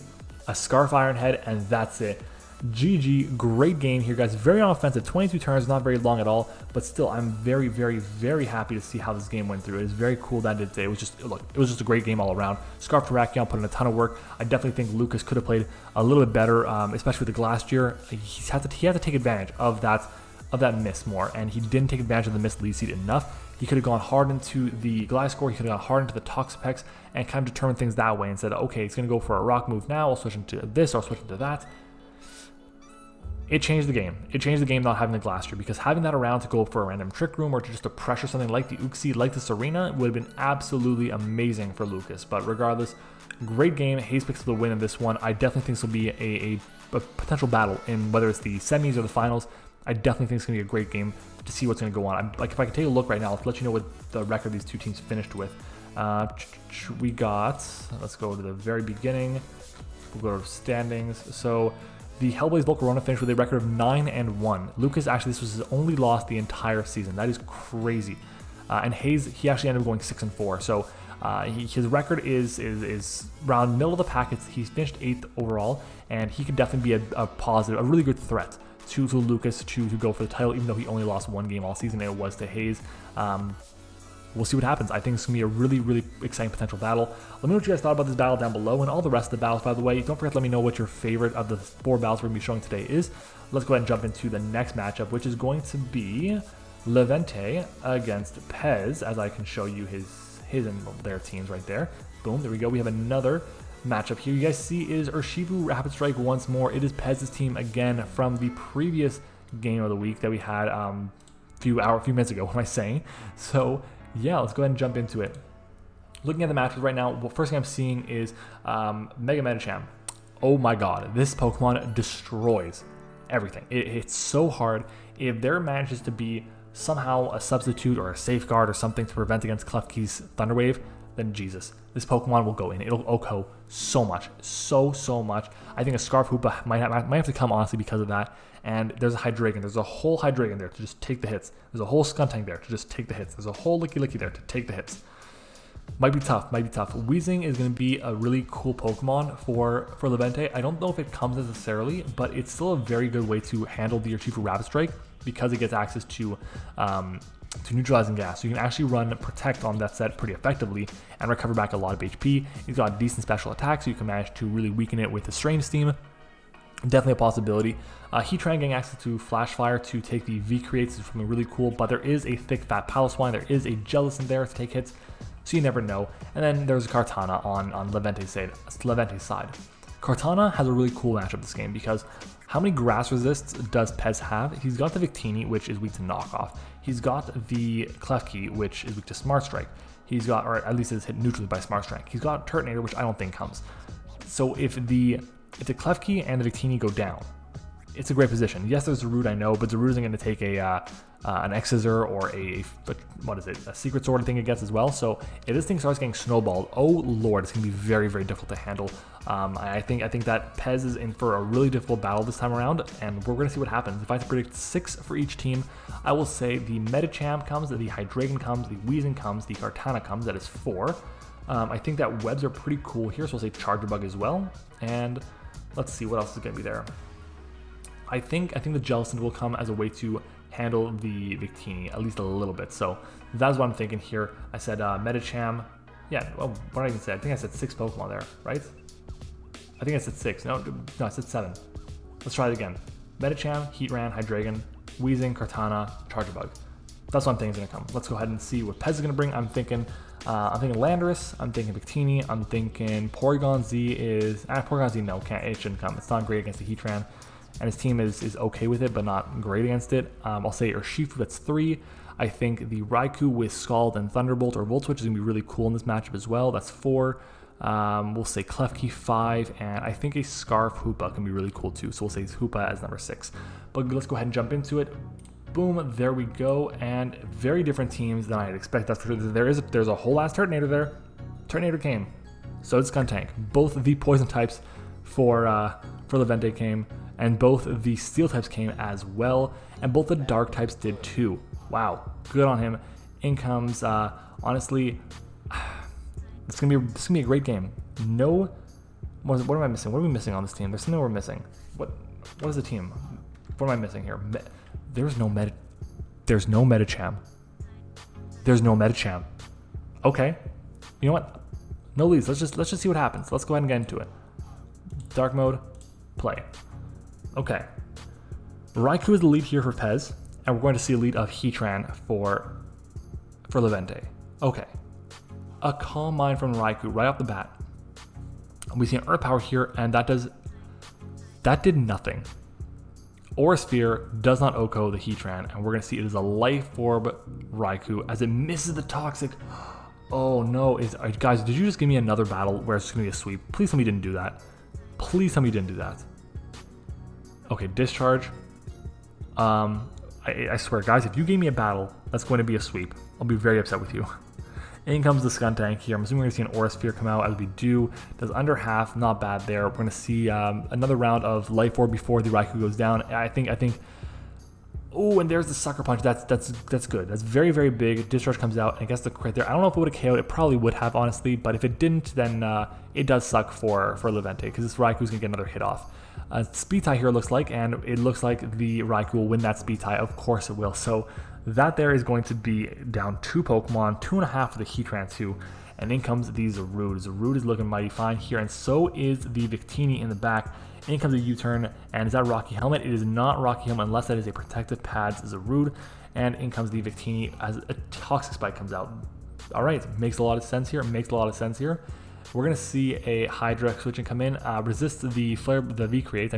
a Scarf Iron Head, and that's it. GG, great game here, guys. Very unoffensive, 22 turns, not very long at all, but still, I'm very, very, very happy to see how this game went through. It was very cool that it did today. It was just, look, it was just a great game all around. Scarf Terrakion put in a ton of work. I definitely think Lucas could have played a little bit better, especially with the Glastrier. He had to take advantage of that miss more, and he didn't take advantage of the missed lead seat enough. He could have gone hard into the Gliscor, he could have gone hard into the Toxapex, and kind of determined things that way and said, okay, it's going to go for a rock move now, I'll switch into this, or I'll switch into that. It changed the game. It changed the game not having the Glastrier, because having that around to go for a random Trick Room or to just to pressure something like the Uxie, like the Serena, would have been absolutely amazing for Lucas. But regardless, great game. Hayes picks up the win in this one. I definitely think this will be a potential battle in whether it's the semis or the finals. I definitely think it's going to be a great game to see what's going to go on. Like, if I could take a look right now, let's let you know what the record these two teams finished with. We got, let's go to the very beginning. We'll go to standings. So the Hellblaze Volcarona finished with a record of 9-1. Lucas, actually, this was his only loss the entire season. That is crazy. And Hayes, he actually ended up going 6-4. So his record is around middle of the pack. He's finished 8th overall, and he could definitely be a positive, a really good threat to Lucas to go for the title, even though he only lost one game all season, and it was to Hayes. We'll see what happens. I think it's going to be a really, really exciting potential battle. Let me know what you guys thought about this battle down below, and all the rest of the battles, by the way. Don't forget to let me know what your favorite of the 4 battles we're going to be showing today is. Let's go ahead and jump into the next matchup, which is going to be Levente against Pez, as I can show you his and their teams right there. Boom, there we go. We have another matchup here. You guys see is Urshifu Rapid Strike once more. It is Pez's team again from the previous game of the week that we had a few minutes ago. What am I saying? So yeah, let's go ahead and jump into it. Looking at the matches right now, well, first thing I'm seeing is Mega MattOshea. Oh my god, this Pokemon destroys everything. It's so hard. If there manages to be somehow a substitute or a safeguard or something to prevent against Klefki's Thunder Wave, then Jesus, this Pokemon will go in. It'll OHKO so much, so much. I think a Scarf Hoopa might have to come, honestly, because of that. And there's a Hydreigon. There's a whole Hydreigon there to just take the hits. There's a whole Skuntank there to just take the hits. There's a whole Licky there to take the hits. Might be tough. Weezing is going to be a really cool Pokemon for Levante. I don't know if it comes necessarily, but it's still a very good way to handle the Urshifu Rapid Strike because it gets access to neutralizing gas. So you can actually run Protect on that set pretty effectively and recover back a lot of HP. It's got decent special attack, so you can manage to really weaken it with the Strange Steam. Definitely a possibility. Heatran getting access to Flash Fire to take the V creates is something really cool, but there is a thick fat Piloswine. There is a Jellicent there to take hits, so you never know. And then there's Kartana on Levante's side. Kartana has a really cool matchup this game because how many grass resists does Pez have? He's got the Victini, which is weak to knockoff. He's got the Klefki, which is weak to Smart Strike. He's got, or at least is hit neutrally by Smart Strike. He's got Turtonator, which I don't think comes. So if the Klefki and the Victini go down, it's a great position. Yes, there's Zarude, I know, but Zarude isn't going to take an X-Scissor or a Secret Sword thing against as well. So if this thing starts getting snowballed, oh lord, it's going to be very, very difficult to handle. I think that Pez is in for a really difficult battle this time around, and we're going to see what happens. If I have to predict 6 for each team, I will say the Medicham comes, the Hydreigon comes, the Weezing comes, the Kartana comes. That is 4. I think that webs are pretty cool here, so I'll say Charger Bug as well. And let's see what else is going to be there. I think the Jellicent will come as a way to handle the Victini, at least a little bit. So that's what I'm thinking here. I said Medicham. Yeah, well, what did I even say? I think I said 6 Pokemon there, right? I think I said 6. No, I said 7. Let's try it again. Medicham, Heatran, Hydreigon, Weezing, Kartana, Charger Bug. That's what I'm thinking is going to come. Let's go ahead and see what Pez is going to bring. I'm thinking Landorus. I'm thinking Victini. I'm thinking Porygon Z is... Porygon Z, no, it shouldn't come. It's not great against the Heatran. And his team is okay with it, but not great against it. I'll say Urshifu, that's 3. I think the Raikou with Scald and Thunderbolt or Volt Switch is going to be really cool in this matchup as well. That's 4. We'll say Klefki 5, and I think a Scarf Hoopa can be really cool too. So we'll say Hoopa as number 6. But let's go ahead and jump into it. Boom, there we go. And very different teams than I'd expect. That's for sure. There's a whole ass Turtonator there. Turtonator came. So did Skuntank. Both of the poison types for Levante came. And both of the steel types came as well, and both the dark types did too. Wow, good on him. In comes, honestly, it's gonna be a great game. No, what am I missing? What are we missing on this team? There's something we're missing. What is the team? What am I missing here? There's no Medicham. There's no Medicham. Okay, you know what? No leads. Let's just see what happens. Let's go ahead and get into it. Dark mode, play. Okay, Raikou is the lead here for Pez, and we're going to see a lead of Heatran for Levante. Okay, a Calm Mind from Raikou right off the bat. We see an Earth Power here, and that did nothing. Aura Sphere does not OHKO the Heatran, and we're going to see it is a Life Orb Raikou as it misses the Toxic. Oh no, guys, did you just give me another battle where it's going to be a sweep? Please tell me you didn't do that. Please tell me you didn't do that. Okay, Discharge. I swear, guys, if you gave me a battle that's going to be a sweep, I'll be very upset with you. In comes the Skuntank here. I'm assuming we're going to see an Aura Sphere come out as we do. Does under half, not bad there. We're going to see another round of Life Orb before the Raikou goes down. I think. Oh, and there's the Sucker Punch. That's good. That's very, very big. Discharge comes out, and I guess the crit there. I don't know if it would have KO'd. It probably would have, honestly. But if it didn't, then it does suck for Levante because this Raikou's going to get another hit off. Speed tie here looks like, and it looks like the Raikou will win that speed tie. Of course it will. So that there is going to be down 2 Pokemon, 2.5 for the Heatran 2, and in comes the Zarude. Zarude is looking mighty fine here, and so is the Victini in the back. In comes a U-turn, and is that Rocky Helmet? It is not Rocky Helmet unless that is a Protective Pads Zarude, and in comes the Victini as a Toxic Spike comes out. All right, makes a lot of sense here. We're going to see a Hydra switching come in, resists the V-Create,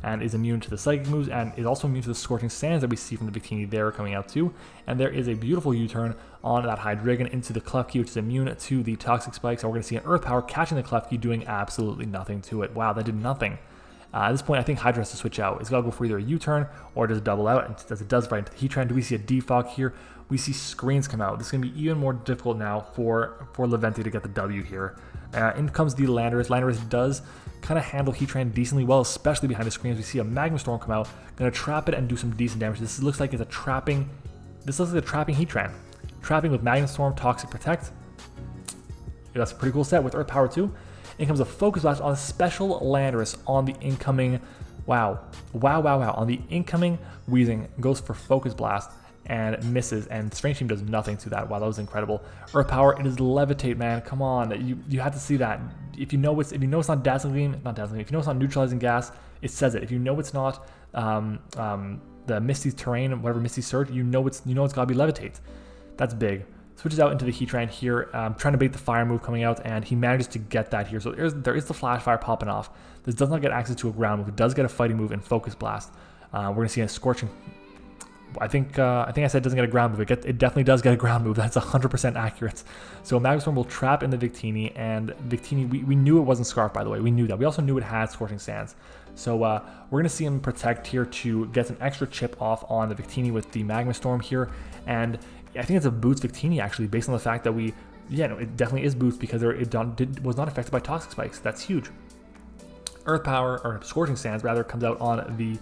and is immune to the Psychic moves, and is also immune to the Scorching Sands that we see from the Victini there coming out too. And there is a beautiful U-turn on that Hydreigon into the Klefki, which is immune to the Toxic Spikes, and we're going to see an Earth Power catching the Klefki, doing absolutely nothing to it. Wow, that did nothing. At this point, I think Hydra has to switch out. It's got to go for either a U-turn or does it double out, and as it does right into the Heatran. Do we see a defog here? We see screens come out. This is going to be even more difficult now for Leventi to get the W here. In comes the Landorus. Landorus does kind of handle Heatran decently well, especially behind the screens. We see a Magma Storm come out, going to trap it and do some decent damage. This looks like it's a trapping. This looks like a trapping Heatran. Trapping with Magma Storm, Toxic Protect. That's a pretty cool set with Earth Power too. In comes a Focus Blast on a special Landorus on the incoming. Wow. On the incoming Weezing goes for Focus Blast and misses, and Strange Team does nothing to that. Wow, that was incredible. Earth Power, it is Levitate, man. Come on, you have to see that. If you know it's not Dazzling Gleam, if you know it's not Neutralizing Gas, it says it. If you know it's not the Misty Terrain, whatever Misty Surge, you know it's gotta be Levitate. That's big. Switches out into the Heatran here, trying to bait the Fire move coming out, and he manages to get that here. So there is the Flash Fire popping off. This does not get access to a ground move. It does get a Fighting move and Focus Blast. We're gonna see a Scorching. I think I said it doesn't get a ground move. It definitely does get a ground move. That's 100% accurate. So Magma Storm will trap in the Victini, and Victini, we knew it wasn't Scarf, by the way. We knew that. We also knew it had Scorching Sands. So we're going to see him protect here to get some extra chip off on the Victini with the Magma Storm here. And I think it's a boots Victini, actually, based on the fact that it definitely is boots because it was not affected by Toxic Spikes. That's huge. Earth Power, or Scorching Sands, rather, comes out on the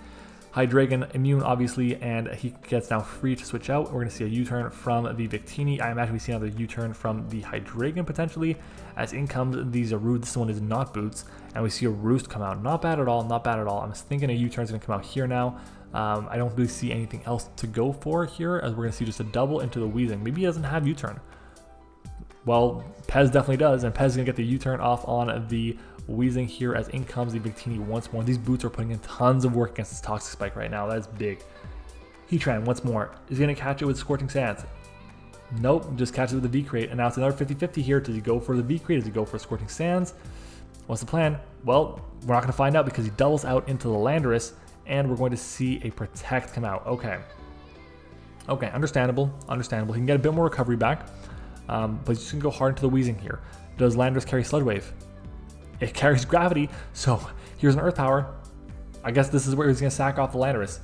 Hydreigon, immune obviously, and he gets now free to switch out. We're going to see a U-turn from the Victini. I imagine we see another U-turn from the Hydreigon potentially. As in comes the Zarude. This one is not boots, and we see a Roost come out. Not bad at all, not bad at all. I'm thinking a U-turn is going to come out here now. I don't really see anything else to go for here, as we're going to see just a double into the Weezing. Maybe he doesn't have U-turn. Well, Pez definitely does, and Pez is going to get the U-turn off on the Weezing here as in comes the Victini once more. These boots are putting in tons of work against this Toxic Spike right now. That's big. Heatran once more is going to catch it with Scorching Sands. Nope, just catches it with the V-Crate, and now it's another 50-50 here. Does he go for the V-Crate? Does he go for Scorching Sands? What's the plan? Well, we're not going to find out because he doubles out into the Landorus, and we're going to see a Protect come out. Okay, understandable. He can get a bit more recovery back, but he's just going to go hard into the Weezing here. Does Landorus carry Sludge Wave? It carries Gravity, so here's an Earth Power. I guess this is where he's going to sack off the Landorus,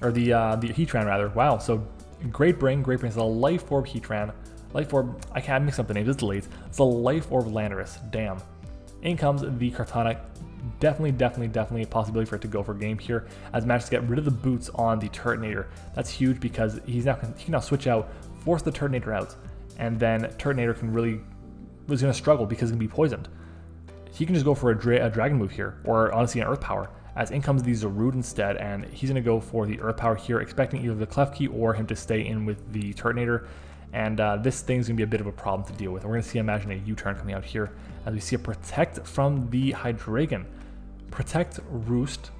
or the Heatran rather. Wow, so Great Brain is a Life Orb Heatran. Life Orb, I can't mix up the names, it's late. It's a Life Orb Landorus, damn. In comes the Kartana. Definitely a possibility for it to go for game here, as Matt to get rid of the boots on the Turtonator. That's huge because he can now switch out, force the Turtonator out, and then Turtonator was going to struggle because it's going to be poisoned. He can just go for a Dragon move here, or honestly an Earth Power, as in comes the Zarude instead, and he's going to go for the Earth Power here, expecting either the Klefki or him to stay in with the Turtonator, and this thing's going to be a bit of a problem to deal with. And we're going to see, imagine, a U-turn coming out here, as we see a Protect from the Hydreigon. Protect, Roost,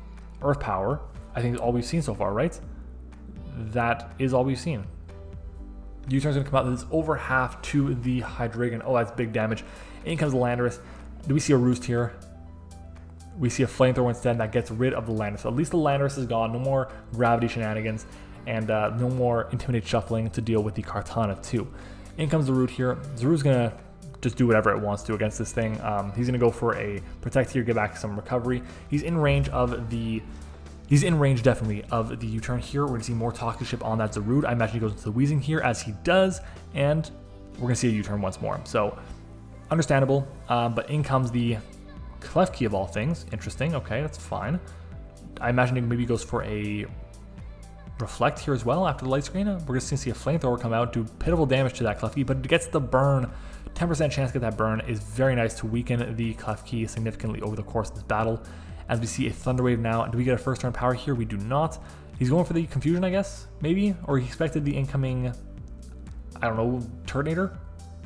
Earth Power, I think is all we've seen so far, right? That is all we've seen. U-turn's going to come out, this is over half to the Hydreigon. Oh, that's big damage. In comes the Landorus. Do we see a Roost here? We see a Flamethrower instead that gets rid of the Landorus. So at least the Landorus is gone. No more Gravity shenanigans, and no more Intimidate Shuffling to deal with the Kartana too. In comes the Zarude here. Zarude's going to just do whatever it wants to against this thing. He's going to go for a Protect here, get back some recovery. He's in range definitely of the U-turn here. We're going to see more Toxic Ship on that Zarude. I imagine he goes into the Weezing here as he does, and we're going to see a U-turn once more. So understandable, but in comes the Klefki of all things. Interesting. Okay, that's fine. I imagine he maybe goes for a Reflect here as well after the light screen. We're just going to see a Flamethrower come out, do pitiful damage to that Klefki, but it gets the burn. 10% chance to get that burn is very nice to weaken the Klefki significantly over the course of this battle. As we see a Thunder Wave now, do we get a first turn power here? We do not. He's going for the Confusion, I guess, maybe? Or he expected the incoming, I don't know, Turtonator?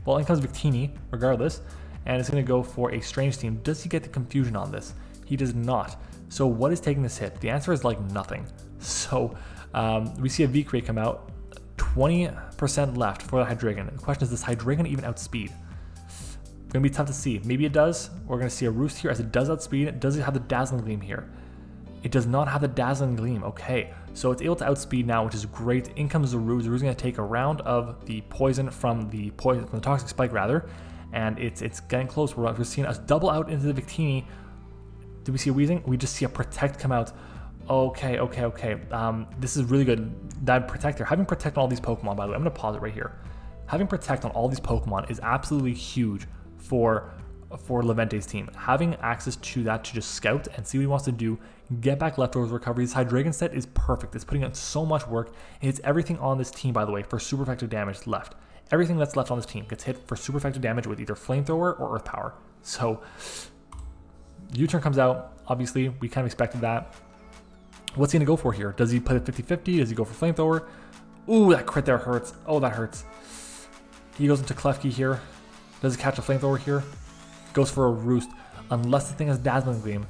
Well, in comes Victini, regardless, and it's going to go for a Strange Team. Does he get the Confusion on this? He does not. So what is taking this hit? The answer is like nothing. So we see a V-Crate come out, 20% left for the Hydreigon. The question is, does Hydreigon even outspeed? Gonna be tough to see. Maybe it does. We're gonna see a Roost here as it does outspeed. Does it have the Dazzling Gleam here? It does not have the Dazzling Gleam. Okay, so it's able to outspeed now, which is great. In comes the Zarude. Zarude's gonna take a round of the poison from the Toxic Spike rather, and it's getting close. We're seeing us double out into the Victini. Did we see a Weezing? We just see a Protect come out. Okay. This is really good. That Protector, having Protect on all these Pokemon, by the way, I'm going to pause it right here. Having Protect on all these Pokemon is absolutely huge for Levente's team. Having access to that to just scout and see what he wants to do, get back leftovers recovery. This Hydreigon set is perfect. It's putting in so much work. It hits everything on this team, by the way, for super effective damage left. Everything that's left on this team gets hit for super effective damage with either Flamethrower or Earth Power. So U-turn comes out. Obviously, we kind of expected that. What's he going to go for here? Does he play the 50-50? Does he go for Flamethrower? Ooh, that crit there hurts. Oh, that hurts. He goes into Klefki here. Does he catch a Flamethrower here? Goes for a Roost. Unless the thing has Dazzling Gleam.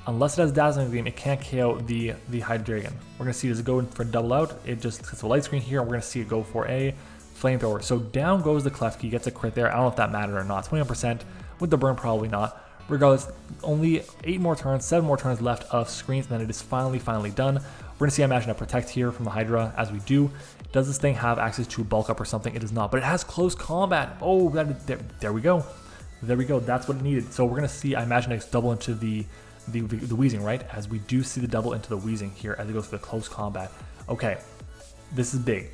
Unless it has Dazzling Gleam, it can't KO the Hydreigon. We're going to see, does it go in for a double out? It just hits a Light Screen here. And we're going to see it go for a Flamethrower. So down goes the Klefki, gets a crit there. I don't know if that mattered or not. 21%. With the burn, probably not. Regardless, only 8 more turns, 7 more turns left of screens, and then it is finally done. We're going to see, I imagine, a Protect here from the Hydra as we do. Does this thing have access to a Bulk Up or something? It does not, but it has Close Combat. Oh, there we go. There we go. That's what it needed. So we're going to see, I imagine, it's double into the Weezing, right? As we do see the double into the Weezing here as it goes for the Close Combat. Okay, this is big.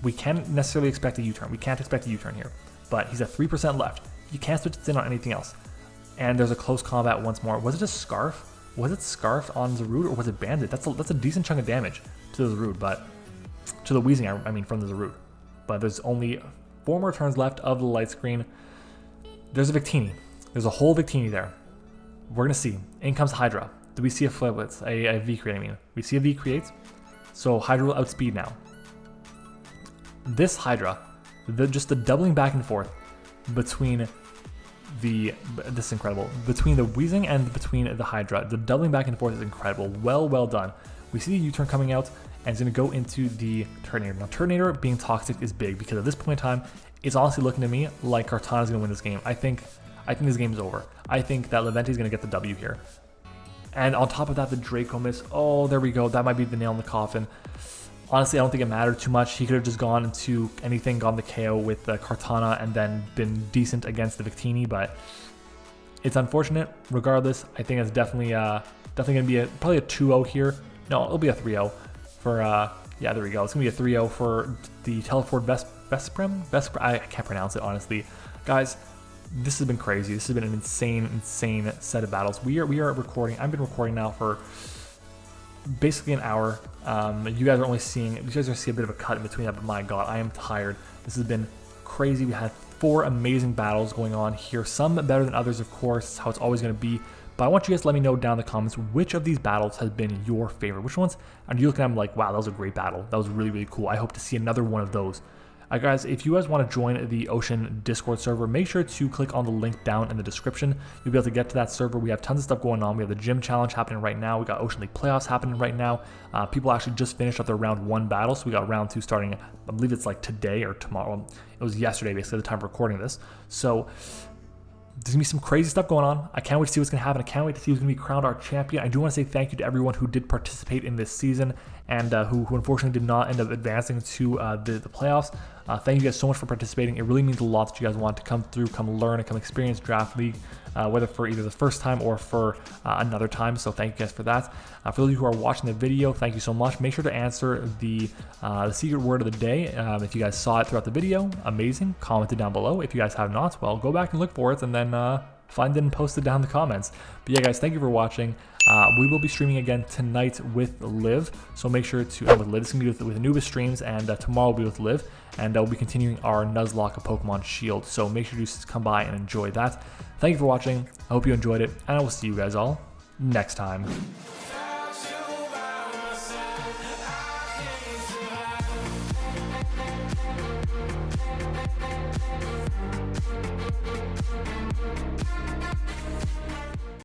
We can't necessarily expect a U-turn. We can't expect a U-turn here, but he's at 3% left. You can't switch this in on anything else. And there's a Close Combat once more. Was it a Scarf? Was it Scarf on Zarude or was it Bandit? That's a decent chunk of damage to the Zarude, but to the Weezing, I mean from the Zarude. But there's only 4 more turns left of the Light Screen. There's a Victini. There's a whole Victini there. We're gonna see. In comes Hydra. Do we see a Fliblets? A V-Create, I mean. We see a V-Create. So Hydra will outspeed now. This Hydra, just the doubling back and forth between this is incredible. Between the Weezing and between the Hydra, the doubling back and forth is incredible. Well done. We see the U-turn coming out, and it's going to go into the Turtonator. Now, Turtonator being toxic is big because at this point in time, it's honestly looking to me like Kartana's going to win this game. I think this game is over. I think that Levente's going to get the W here. And on top of that, the Draco Miss. Oh, there we go. That might be the nail in the coffin. Honestly, I don't think it mattered too much. He could have just gone into anything, gone the KO with the Kartana, and then been decent against the Victini, but it's unfortunate. Regardless, I think it's definitely going to be probably a 2-0 here. No, it'll be a 3-0 for, yeah, there we go. It's going to be a 3-0 for the Teleport Vesprem? I can't pronounce it, honestly. Guys, this has been crazy. This has been an insane set of battles. We are recording. I've been recording now for basically an hour. You guys are seeing a bit of a cut in between that, but my god, I am tired. This has been crazy. We had 4 amazing battles going on here, some better than others, of course, how it's always going to be, but I want you guys to let me know down in the comments which of these battles has been your favorite. Which ones are you looking at them like, wow, that was a great battle, that was really cool. I hope to see another one of those. Guys, if you guys want to join the Oshean Discord server, make sure to click on the link down in the description. You'll be able to get to that server. We have tons of stuff going on. We have the gym challenge happening right now. We got Ocean League playoffs happening right now. People actually just finished up their round 1 battle, so we got round 2 starting, I believe it's like today or tomorrow. It was yesterday, basically, the time of recording this. So there's going to be some crazy stuff going on. I can't wait to see what's going to happen. I can't wait to see who's going to be crowned our champion. I do want to say thank you to everyone who did participate in this season and who unfortunately did not end up advancing to the playoffs. Thank you guys so much for participating. It really means a lot that you guys want to come through, come learn, and come experience Draft League, whether for either the first time or for another time. So thank you guys for that. For those of you who are watching the video, thank you so much. Make sure to answer the secret word of the day. If you guys saw it throughout the video, amazing. Comment it down below. If you guys have not, well, go back and look for it and then find it and post it down in the comments. But yeah, guys, thank you for watching. We will be streaming again tonight with Liv, so make sure to, with Liv, it's going to be with Anubis streams, and tomorrow will be with Liv, and we'll be continuing our Nuzlocke of Pokemon Shield, so make sure to come by and enjoy that. Thank you for watching, I hope you enjoyed it, and I will see you guys all next time.